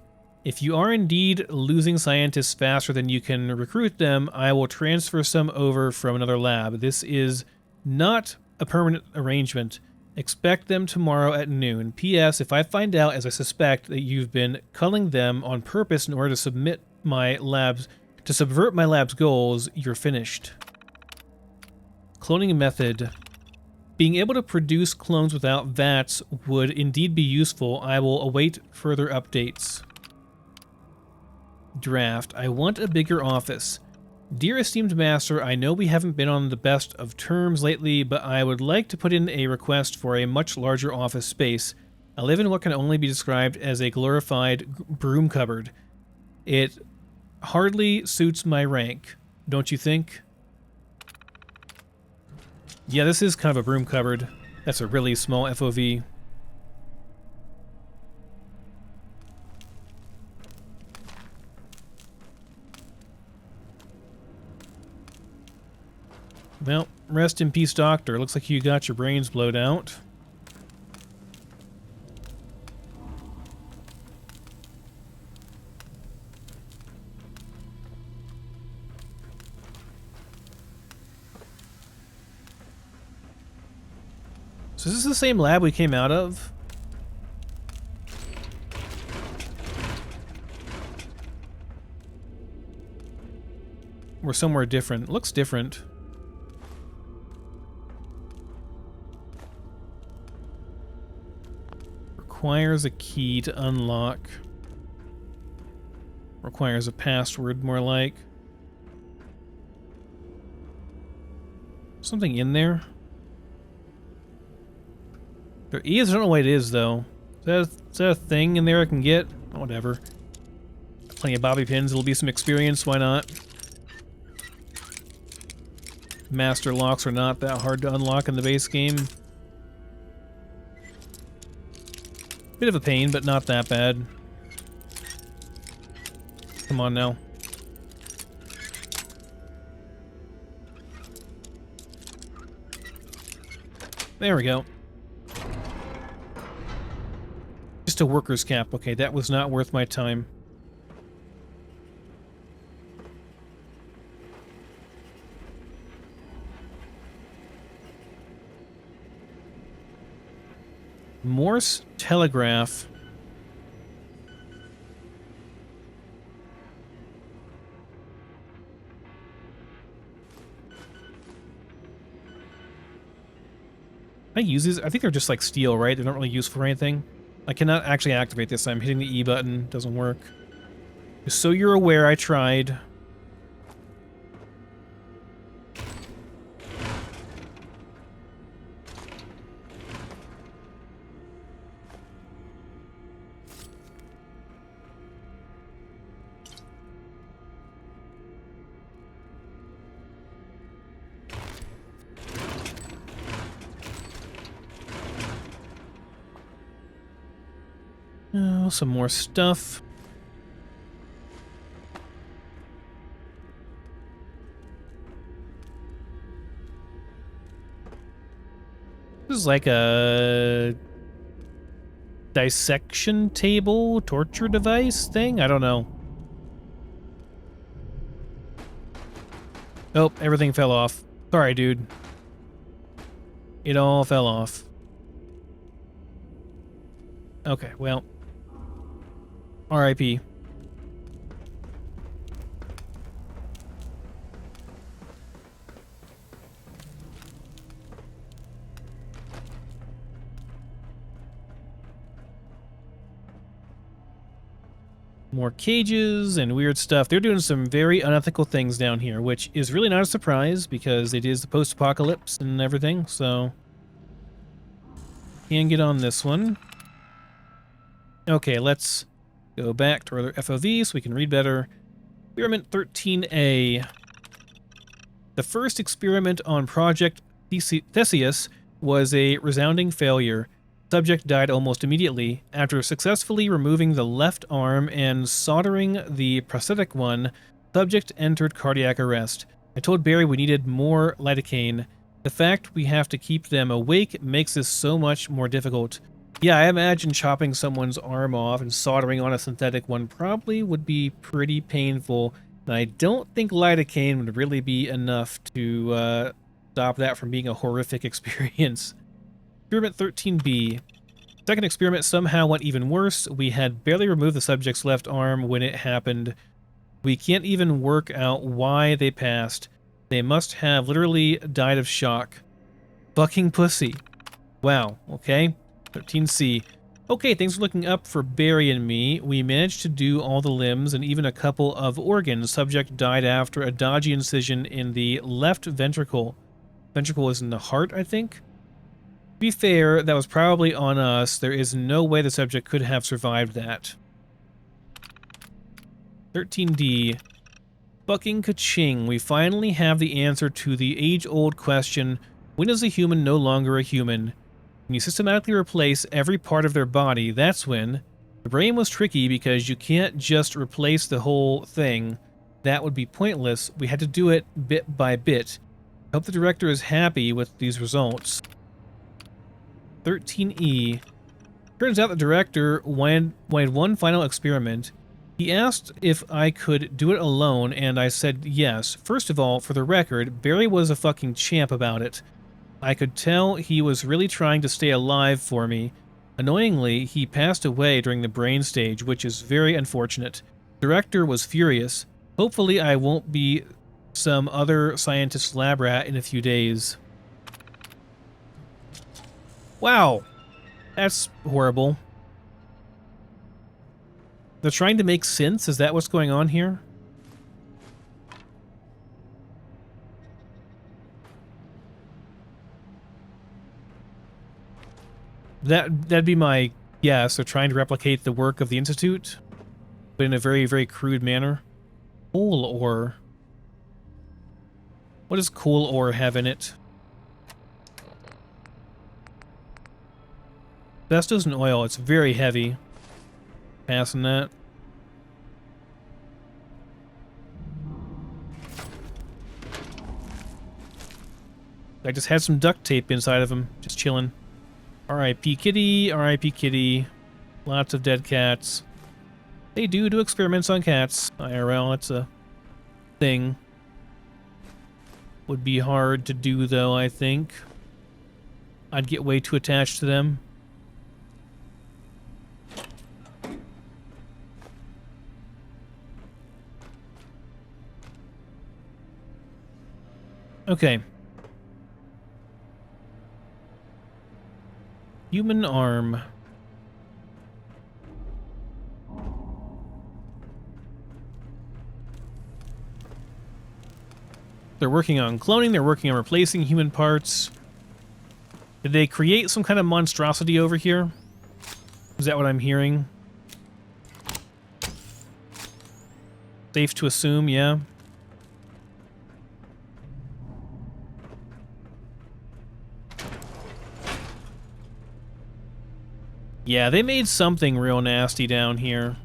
If you are indeed losing scientists faster than you can recruit them, I will transfer some over from another lab. This is not a permanent arrangement. Expect them tomorrow at noon. P.S. If I find out, as I suspect, that you've been culling them on purpose in order to subvert my lab's goals, you're finished. Cloning method. Being able to produce clones without VATS would indeed be useful. I will await further updates. Draft. I want a bigger office. Dear esteemed master, I know we haven't been on the best of terms lately, but I would like to put in a request for a much larger office space. I live in what can only be described as a glorified broom cupboard. It hardly suits my rank, don't you think? Yeah, this is kind of a broom cupboard. That's a really small FOV. Well, rest in peace, Doctor. Looks like you got your brains blowed out. So is this the same lab we came out of? Or somewhere different? It looks different. Requires a key to unlock. Requires a password, more like. Something in there? There is, I don't know what it is, though. Is that a thing in there I can get? Oh, whatever. Plenty of bobby pins, it'll be some experience, why not? Master locks are not that hard to unlock in the base game. Bit of a pain, but not that bad. Come on now. There we go. Just a worker's cap. Okay, that was not worth my time. Morse telegraph. I use these. I think they're just like steel, right? They're not really useful for anything. I cannot actually activate this. I'm hitting the E button. Doesn't work. Just so you're aware, I tried. Oh, some more stuff. This is like a dissection table, torture device thing? I don't know. Oh, everything fell off. Sorry, dude. It all fell off. Okay, well. R.I.P. More cages and weird stuff. They're doing some very unethical things down here, which is really not a surprise because it is the post-apocalypse and everything, so... Can't get on this one. Okay, let's go back to our other FOV so we can read better. Experiment 13A. The first experiment on Project Theseus was a resounding failure. Subject died almost immediately. After successfully removing the left arm and soldering the prosthetic one, subject entered cardiac arrest. I told Barry we needed more lidocaine. The fact we have to keep them awake makes this so much more difficult. Yeah, I imagine chopping someone's arm off and soldering on a synthetic one probably would be pretty painful. And I don't think lidocaine would really be enough to stop that from being a horrific experience. Experiment 13B. Second experiment somehow went even worse. We had barely removed the subject's left arm when it happened. We can't even work out why they passed. They must have literally died of shock. Fucking pussy. Wow, okay. 13C. Okay, things are looking up for Barry and me. We managed to do all the limbs and even a couple of organs. Subject died after a dodgy incision in the left ventricle. Ventricle is in the heart, I think? To be fair, that was probably on us. There is no way the subject could have survived that. 13D. Fucking ka-ching. We finally have the answer to the age-old question, when is a human no longer a human? When you systematically replace every part of their body, that's when. The brain was tricky because you can't just replace the whole thing. That would be pointless. We had to do it bit by bit. I hope the director is happy with these results. 13E. Turns out the director wanted one final experiment. He asked if I could do it alone, and I said yes. First of all, for the record, Barry was a fucking champ about it. I could tell he was really trying to stay alive for me. Annoyingly, he passed away during the brain stage, which is very unfortunate. The director was furious. Hopefully I won't be some other scientist's lab rat in a few days. Wow. That's horrible. They're trying to make synths? Is that what's going on here? That'd be my guess. They're trying to replicate the work of the Institute, but in a very, very crude manner. Coal ore. What does coal ore have in it? Asbestos and oil. It's very heavy. Passing that. I just had some duct tape inside of him, just chilling. R.I.P. Kitty, R.I.P. Kitty. Lots of dead cats. They do experiments on cats. IRL, it's a thing. Would be hard to do, though, I think. I'd get way too attached to them. Okay. Human arm. They're working on cloning, they're working on replacing human parts. Did they create some kind of monstrosity over here? Is that what I'm hearing? Safe to assume, yeah. Yeah, they made something real nasty down here.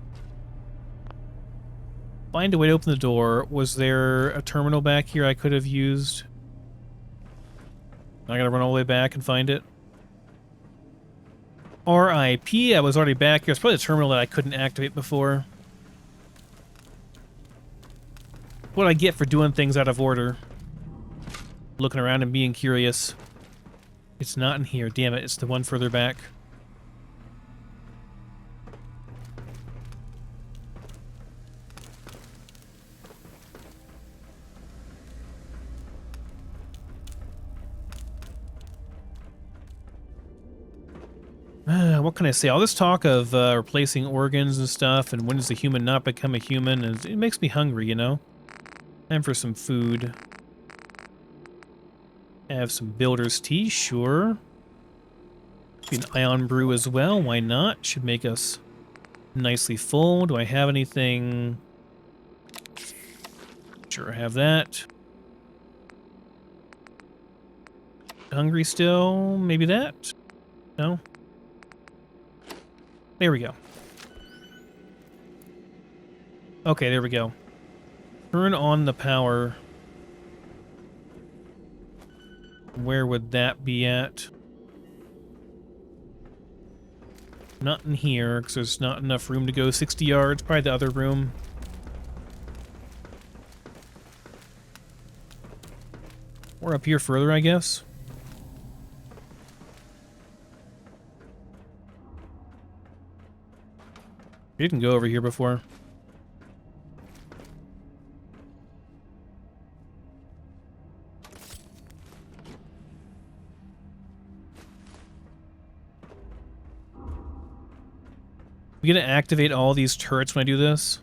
Find a way to open the door. Was there a terminal back here I could have used? I gotta run all the way back and find it. RIP, I was already back here. It's probably a terminal that I couldn't activate before. What I get for doing things out of order. Looking around and being curious. It's not in here. Damn it, it's the one further back. What can I say? All this talk of replacing organs and stuff, and when does the human not become a human, and it makes me hungry, you know? Time for some food. Have some builder's tea, sure. Maybe an ion brew as well, why not? Should make us nicely full. Do I have anything? Sure, I have that. Hungry still? Maybe that? No? There we go. Okay, there we go. Turn on the power. Where would that be at? Not in here, because there's not enough room to go 60 yards. Probably the other room. Or up here further, I guess. We didn't go over here before. We gonna activate all these turrets when I do this?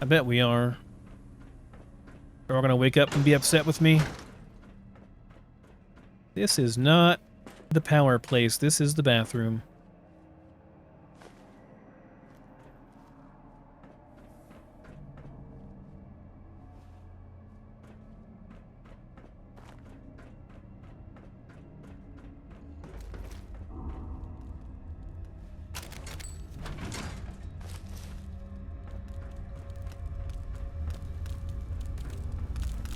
I bet we are. They're all gonna wake up and be upset with me. This is not the power place. This is the bathroom.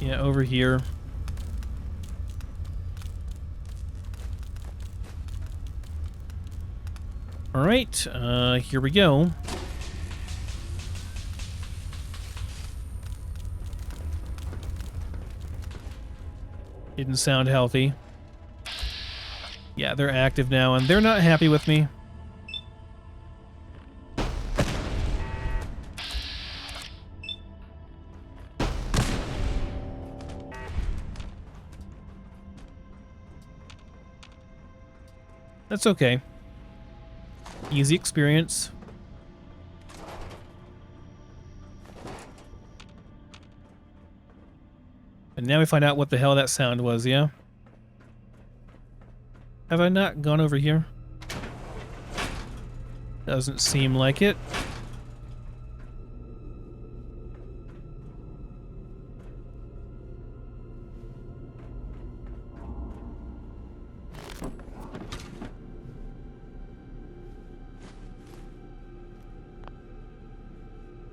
Yeah, over here. All right, here we go. Didn't sound healthy. Yeah, they're active now, and they're not happy with me. That's okay. Easy experience. And now we find out what the hell that sound was, yeah? Have I not gone over here? Doesn't seem like it.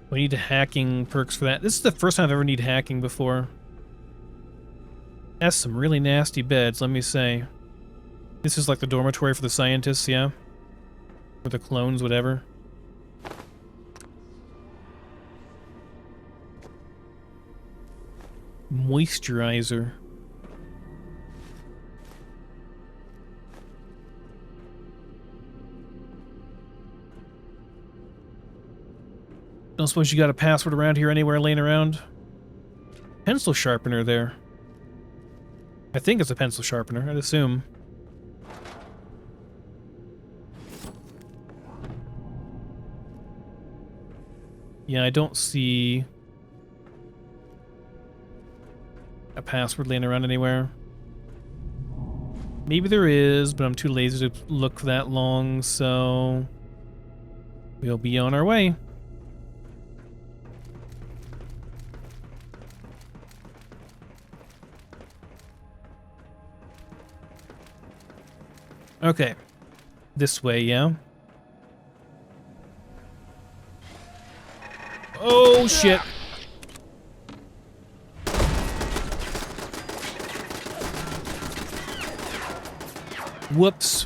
We need hacking perks for that. This is the first time I've ever needed hacking before. That's some really nasty beds, let me say. This is like the dormitory for the scientists, yeah? Or the clones, whatever. Moisturizer. Don't suppose you got a password around here anywhere laying around? Pencil sharpener there. I think it's a pencil sharpener, I'd assume. Yeah, I don't see a password laying around anywhere. Maybe there is, but I'm too lazy to look that long, so we'll be on our way. Okay. This way, yeah? Oh, shit. Whoops.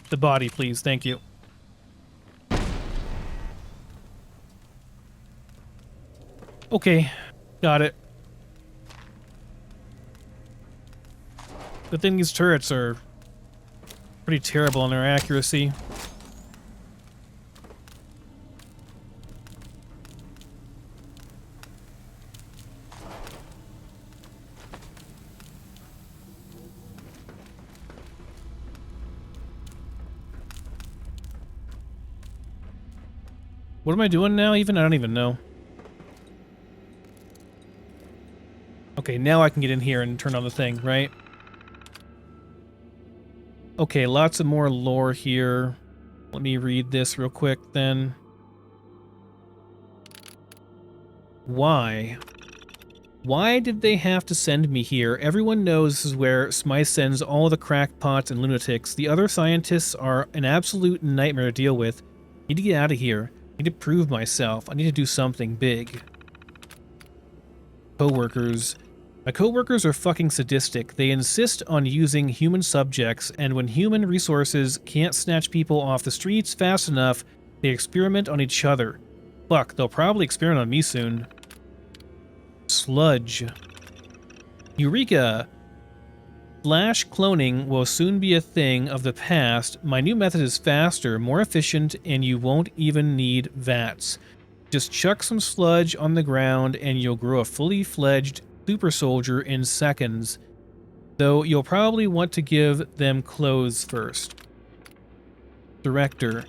The body, please. Thank you. Okay. Got it. Good thing these turrets are pretty terrible in our accuracy. What am I doing now even? I don't even know. Okay, now I can get in here and turn on the thing, right? Okay, lots of more lore here. Let me read this real quick then. Why? Why did they have to send me here? Everyone knows this is where Smythe sends all the crackpots and lunatics. The other scientists are an absolute nightmare to deal with. I need to get out of here. I need to prove myself. I need to do something big. Co-workers. My co-workers are fucking sadistic. They insist on using human subjects, and when human resources can't snatch people off the streets fast enough, they experiment on each other. Fuck, they'll probably experiment on me soon. Sludge. Eureka! Flash cloning will soon be a thing of the past. My new method is faster, more efficient, and you won't even need vats. Just chuck some sludge on the ground and you'll grow a fully fledged super soldier in seconds. Though you'll probably want to give them clothes first. Director.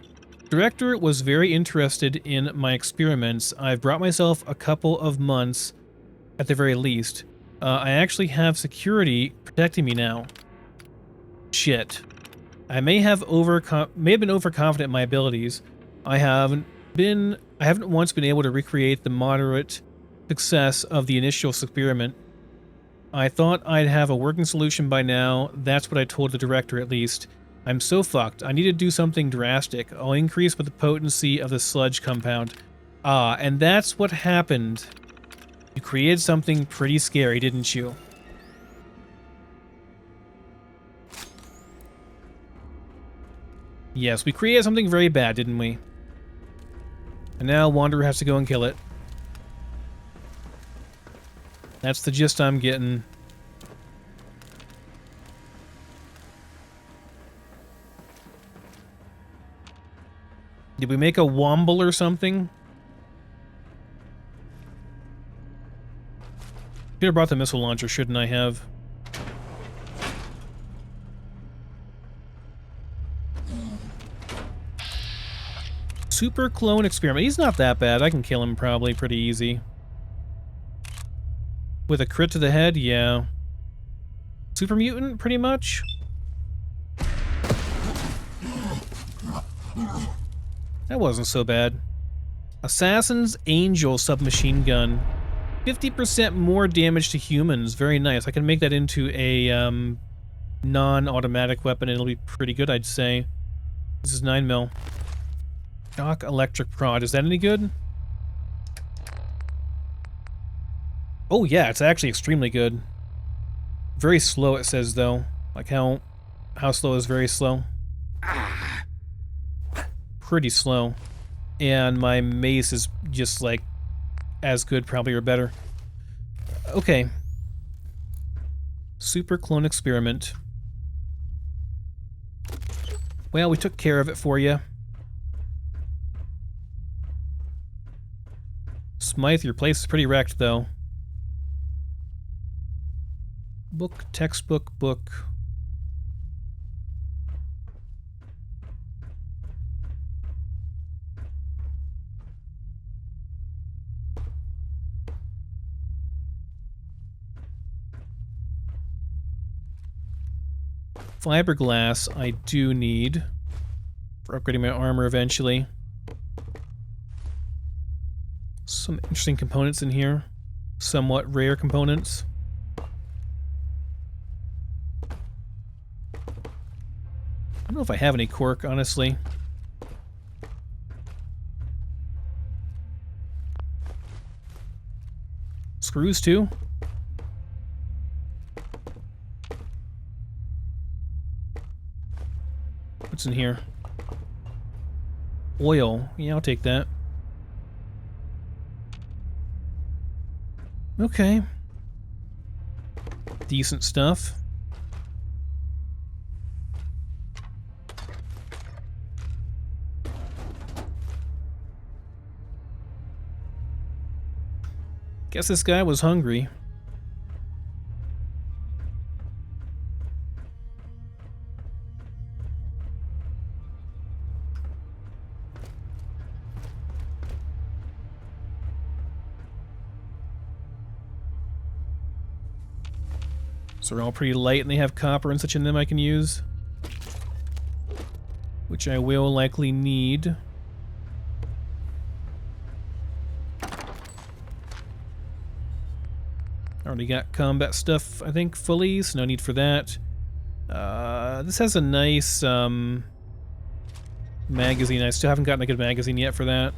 Director was very interested in my experiments. I've brought myself a couple of months at the very least. I actually have security protecting me now. Shit. I may have been overconfident in my abilities. I haven't once been able to recreate the moderate success of the initial experiment. I thought I'd have a working solution by now. That's what I told the director, at least. I'm so fucked. I need to do something drastic. I'll increase with the potency of the sludge compound. Ah, and that's what happened. You created something pretty scary, didn't you? Yes, we created something very bad, didn't we? And now Wanderer has to go and kill it. That's the gist I'm getting. Did we make a womble or something? Should have brought the missile launcher, shouldn't I have? Super clone experiment. He's not that bad. I can kill him probably pretty easy. With a crit to the head, yeah. Super mutant, pretty much. That wasn't so bad. Assassin's Angel submachine gun. 50% more damage to humans. Very nice. I can make that into a non-automatic weapon. It'll be pretty good, I'd say. This is 9mm. Shock electric prod. Is that any good? Oh yeah, it's actually extremely good. Very slow, it says, though. Like how slow is very slow? Pretty slow. And my mace is just like as good, probably, or better. Okay. Super clone experiment. Well, we took care of it for you. Smythe, your place is pretty wrecked, though. Book, textbook, book. Fiberglass I do need for upgrading my armor eventually. Some interesting components in here. Somewhat rare components. I don't know if I have any cork, honestly. Screws, too? What's in here? Oil. Yeah, I'll take that. Okay. Decent stuff. Guess this guy was hungry. So they're all pretty light and they have copper and such in them I can use. Which I will likely need. Already got combat stuff, I think, fully, so no need for that. This has a nice magazine. I still haven't gotten a good magazine yet for that.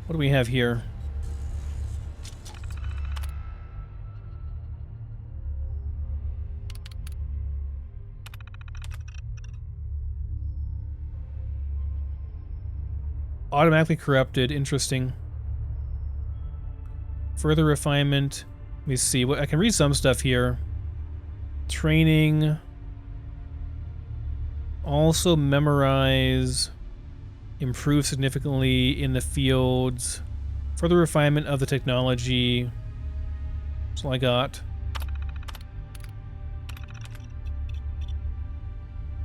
What do we have here? Automatically corrupted, interesting. Further refinement. Let me see. What I can read some stuff here. Training. Also memorize. Improve significantly in the fields. Further refinement of the technology. That's all I got.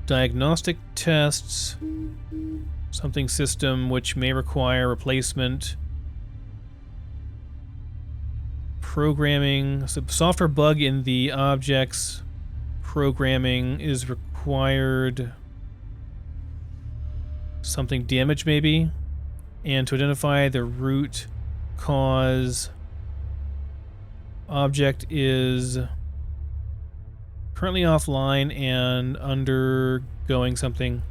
Diagnostic tests. Something system which may require replacement. Programming. So software bug in the objects. Programming is required. Something damage maybe. And to identify the root cause. Object is currently offline and undergoing something.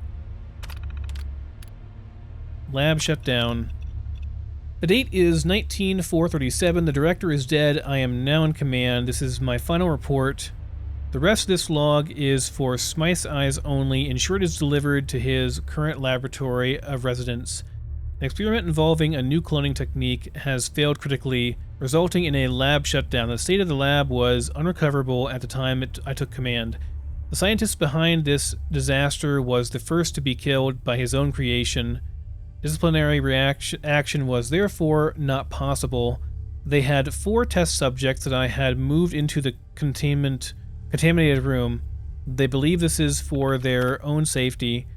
Lab shut down. The date is 19/4/37. The director is dead. I am now in command. This is my final report. The rest of this log is for Smythe's eyes only. Ensure it is delivered to his current laboratory of residence. An experiment involving a new cloning technique has failed critically, resulting in a lab shutdown. The state of the lab was unrecoverable at the time I took command. The scientist behind this disaster was the first to be killed by his own creation. Disciplinary action was therefore not possible. They had 4 test subjects that I had moved into the contaminated room. They believe this is for their own safety.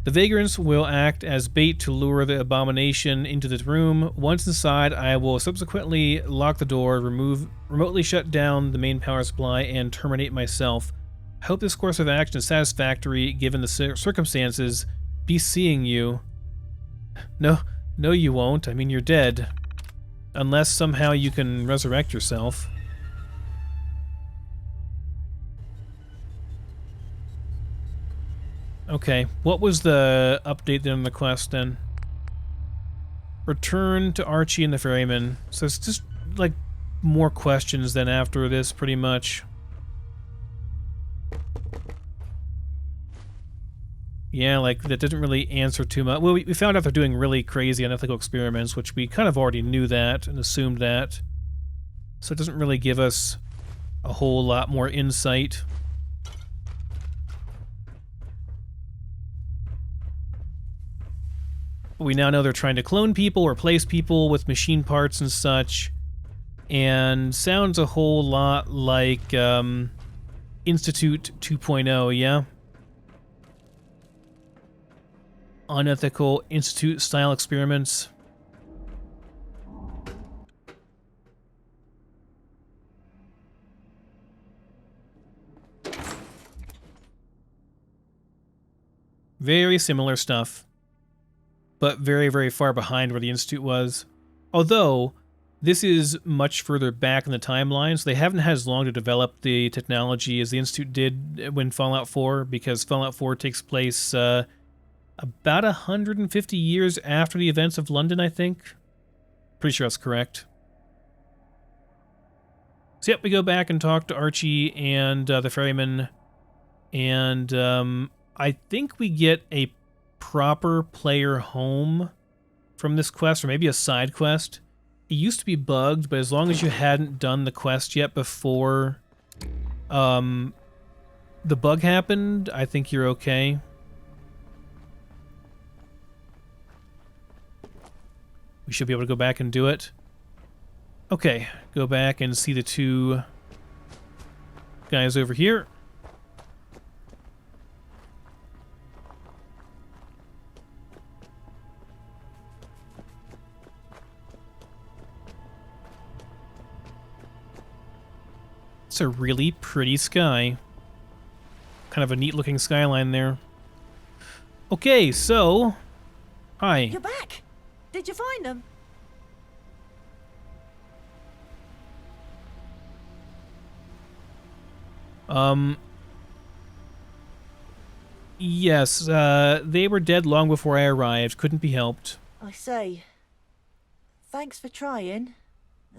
The vagrants will act as bait to lure the abomination into the room. Once inside, I will subsequently lock the door, remotely shut down the main power supply, and terminate myself. I hope this course of action is satisfactory given the circumstances. Be seeing you. No, you won't. I mean, you're dead. Unless somehow you can resurrect yourself. Okay, what was the update then on the quest then? Return to Archie and the Ferryman. So it's just, like, more questions than after this, pretty much. Yeah, like, that didn't really answer too much. Well, we found out they're doing really crazy unethical experiments, which we kind of already knew that and assumed that. So it doesn't really give us a whole lot more insight. But we now know they're trying to clone people, replace people with machine parts and such. And sounds a whole lot like Institute 2.0, yeah? Unethical Institute-style experiments. Very similar stuff, but very, very far behind where the Institute was. Although, this is much further back in the timeline, so they haven't had as long to develop the technology as the Institute did when Fallout 4, because Fallout 4 takes place about 150 years after the events of London, I think. Pretty sure that's correct. So yep, we go back and talk to Archie and the ferryman, and I think we get a proper player home from this quest, or maybe a side quest. It used to be bugged, but as long as you hadn't done the quest yet before the bug happened, I think you're okay. We should be able to go back and do it. Okay, go back and see the two guys over here. It's a really pretty sky. Kind of a neat looking skyline there. Okay, so... Hi. You're back. Did you find them? Yes, they were dead long before I arrived. Couldn't be helped. I see. Thanks for trying,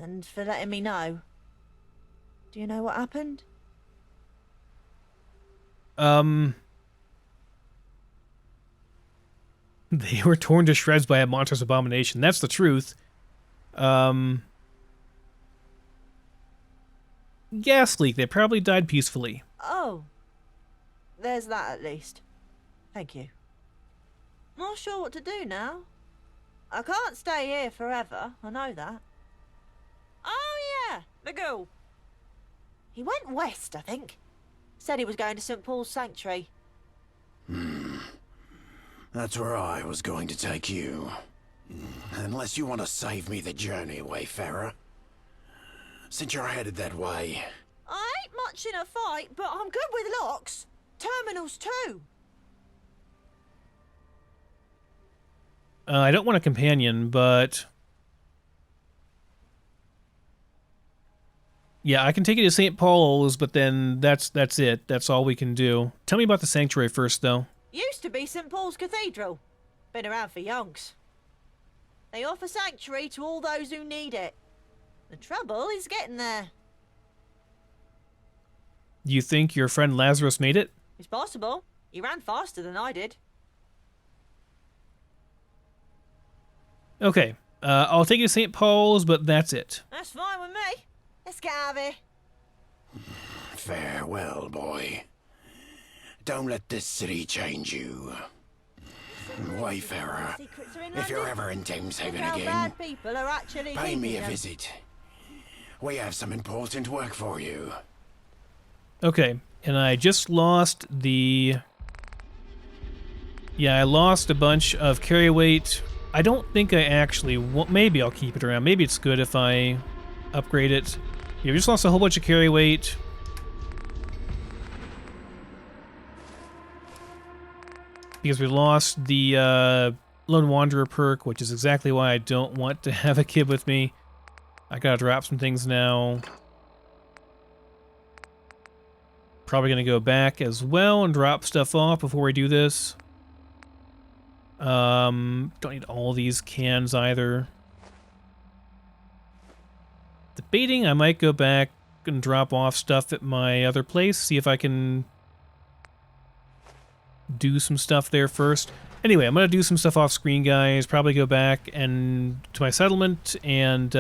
and for letting me know. Do you know what happened? They were torn to shreds by a monstrous abomination. That's the truth. Gas leak. They probably died peacefully. Oh. There's that at least. Thank you. Not sure what to do now. I can't stay here forever, I know that. Oh yeah, the ghoul. He went west, I think. Said he was going to St. Paul's Sanctuary. That's where I was going to take you. Unless you want to save me the journey, Wayfarer. Since you're headed that way. I ain't much in a fight, but I'm good with locks. Terminals too. I don't want a companion, but... Yeah, I can take you to St. Paul's, but then that's it. That's all we can do. Tell me about the sanctuary first, though. Used to be St. Paul's Cathedral. Been around for yonks. They offer sanctuary to all those who need it. The trouble is getting there. You think your friend Lazarus made it? It's possible. He ran faster than I did. Okay, I'll take you to St. Paul's, but that's it. That's fine with me. Let's get out of here. Farewell, boy. Don't let this city change you. Wayfarer, Secrets are in if you're London. ever in Thames Look Haven how again, bad people are actually pay me leaving a them. visit. We have some important work for you. Okay, and I just lost the... Yeah, I lost a bunch of carry weight. I don't think I actually... Maybe I'll keep it around. Maybe it's good if I upgrade it. Yeah, we just lost a whole bunch of carry weight. Because we lost the Lone Wanderer perk, which is exactly why I don't want to have a kid with me. I gotta drop some things now. Probably gonna go back as well and drop stuff off before we do this. Don't need all these cans either. Debating, I might go back and drop off stuff at my other place, see if I can do some stuff there first. Anyway, I'm gonna do some stuff off screen, guys. Probably go back and to my settlement and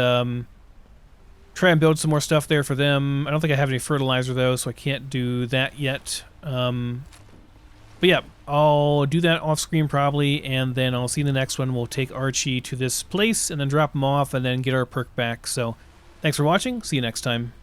try and build some more stuff there for them. I don't think I have any fertilizer though, so I can't do that yet. But yeah, I'll do that off screen probably, and then I'll see you in the next one. We'll take Archie to this place and then drop him off and then get our perk back. So thanks for watching. See you next time.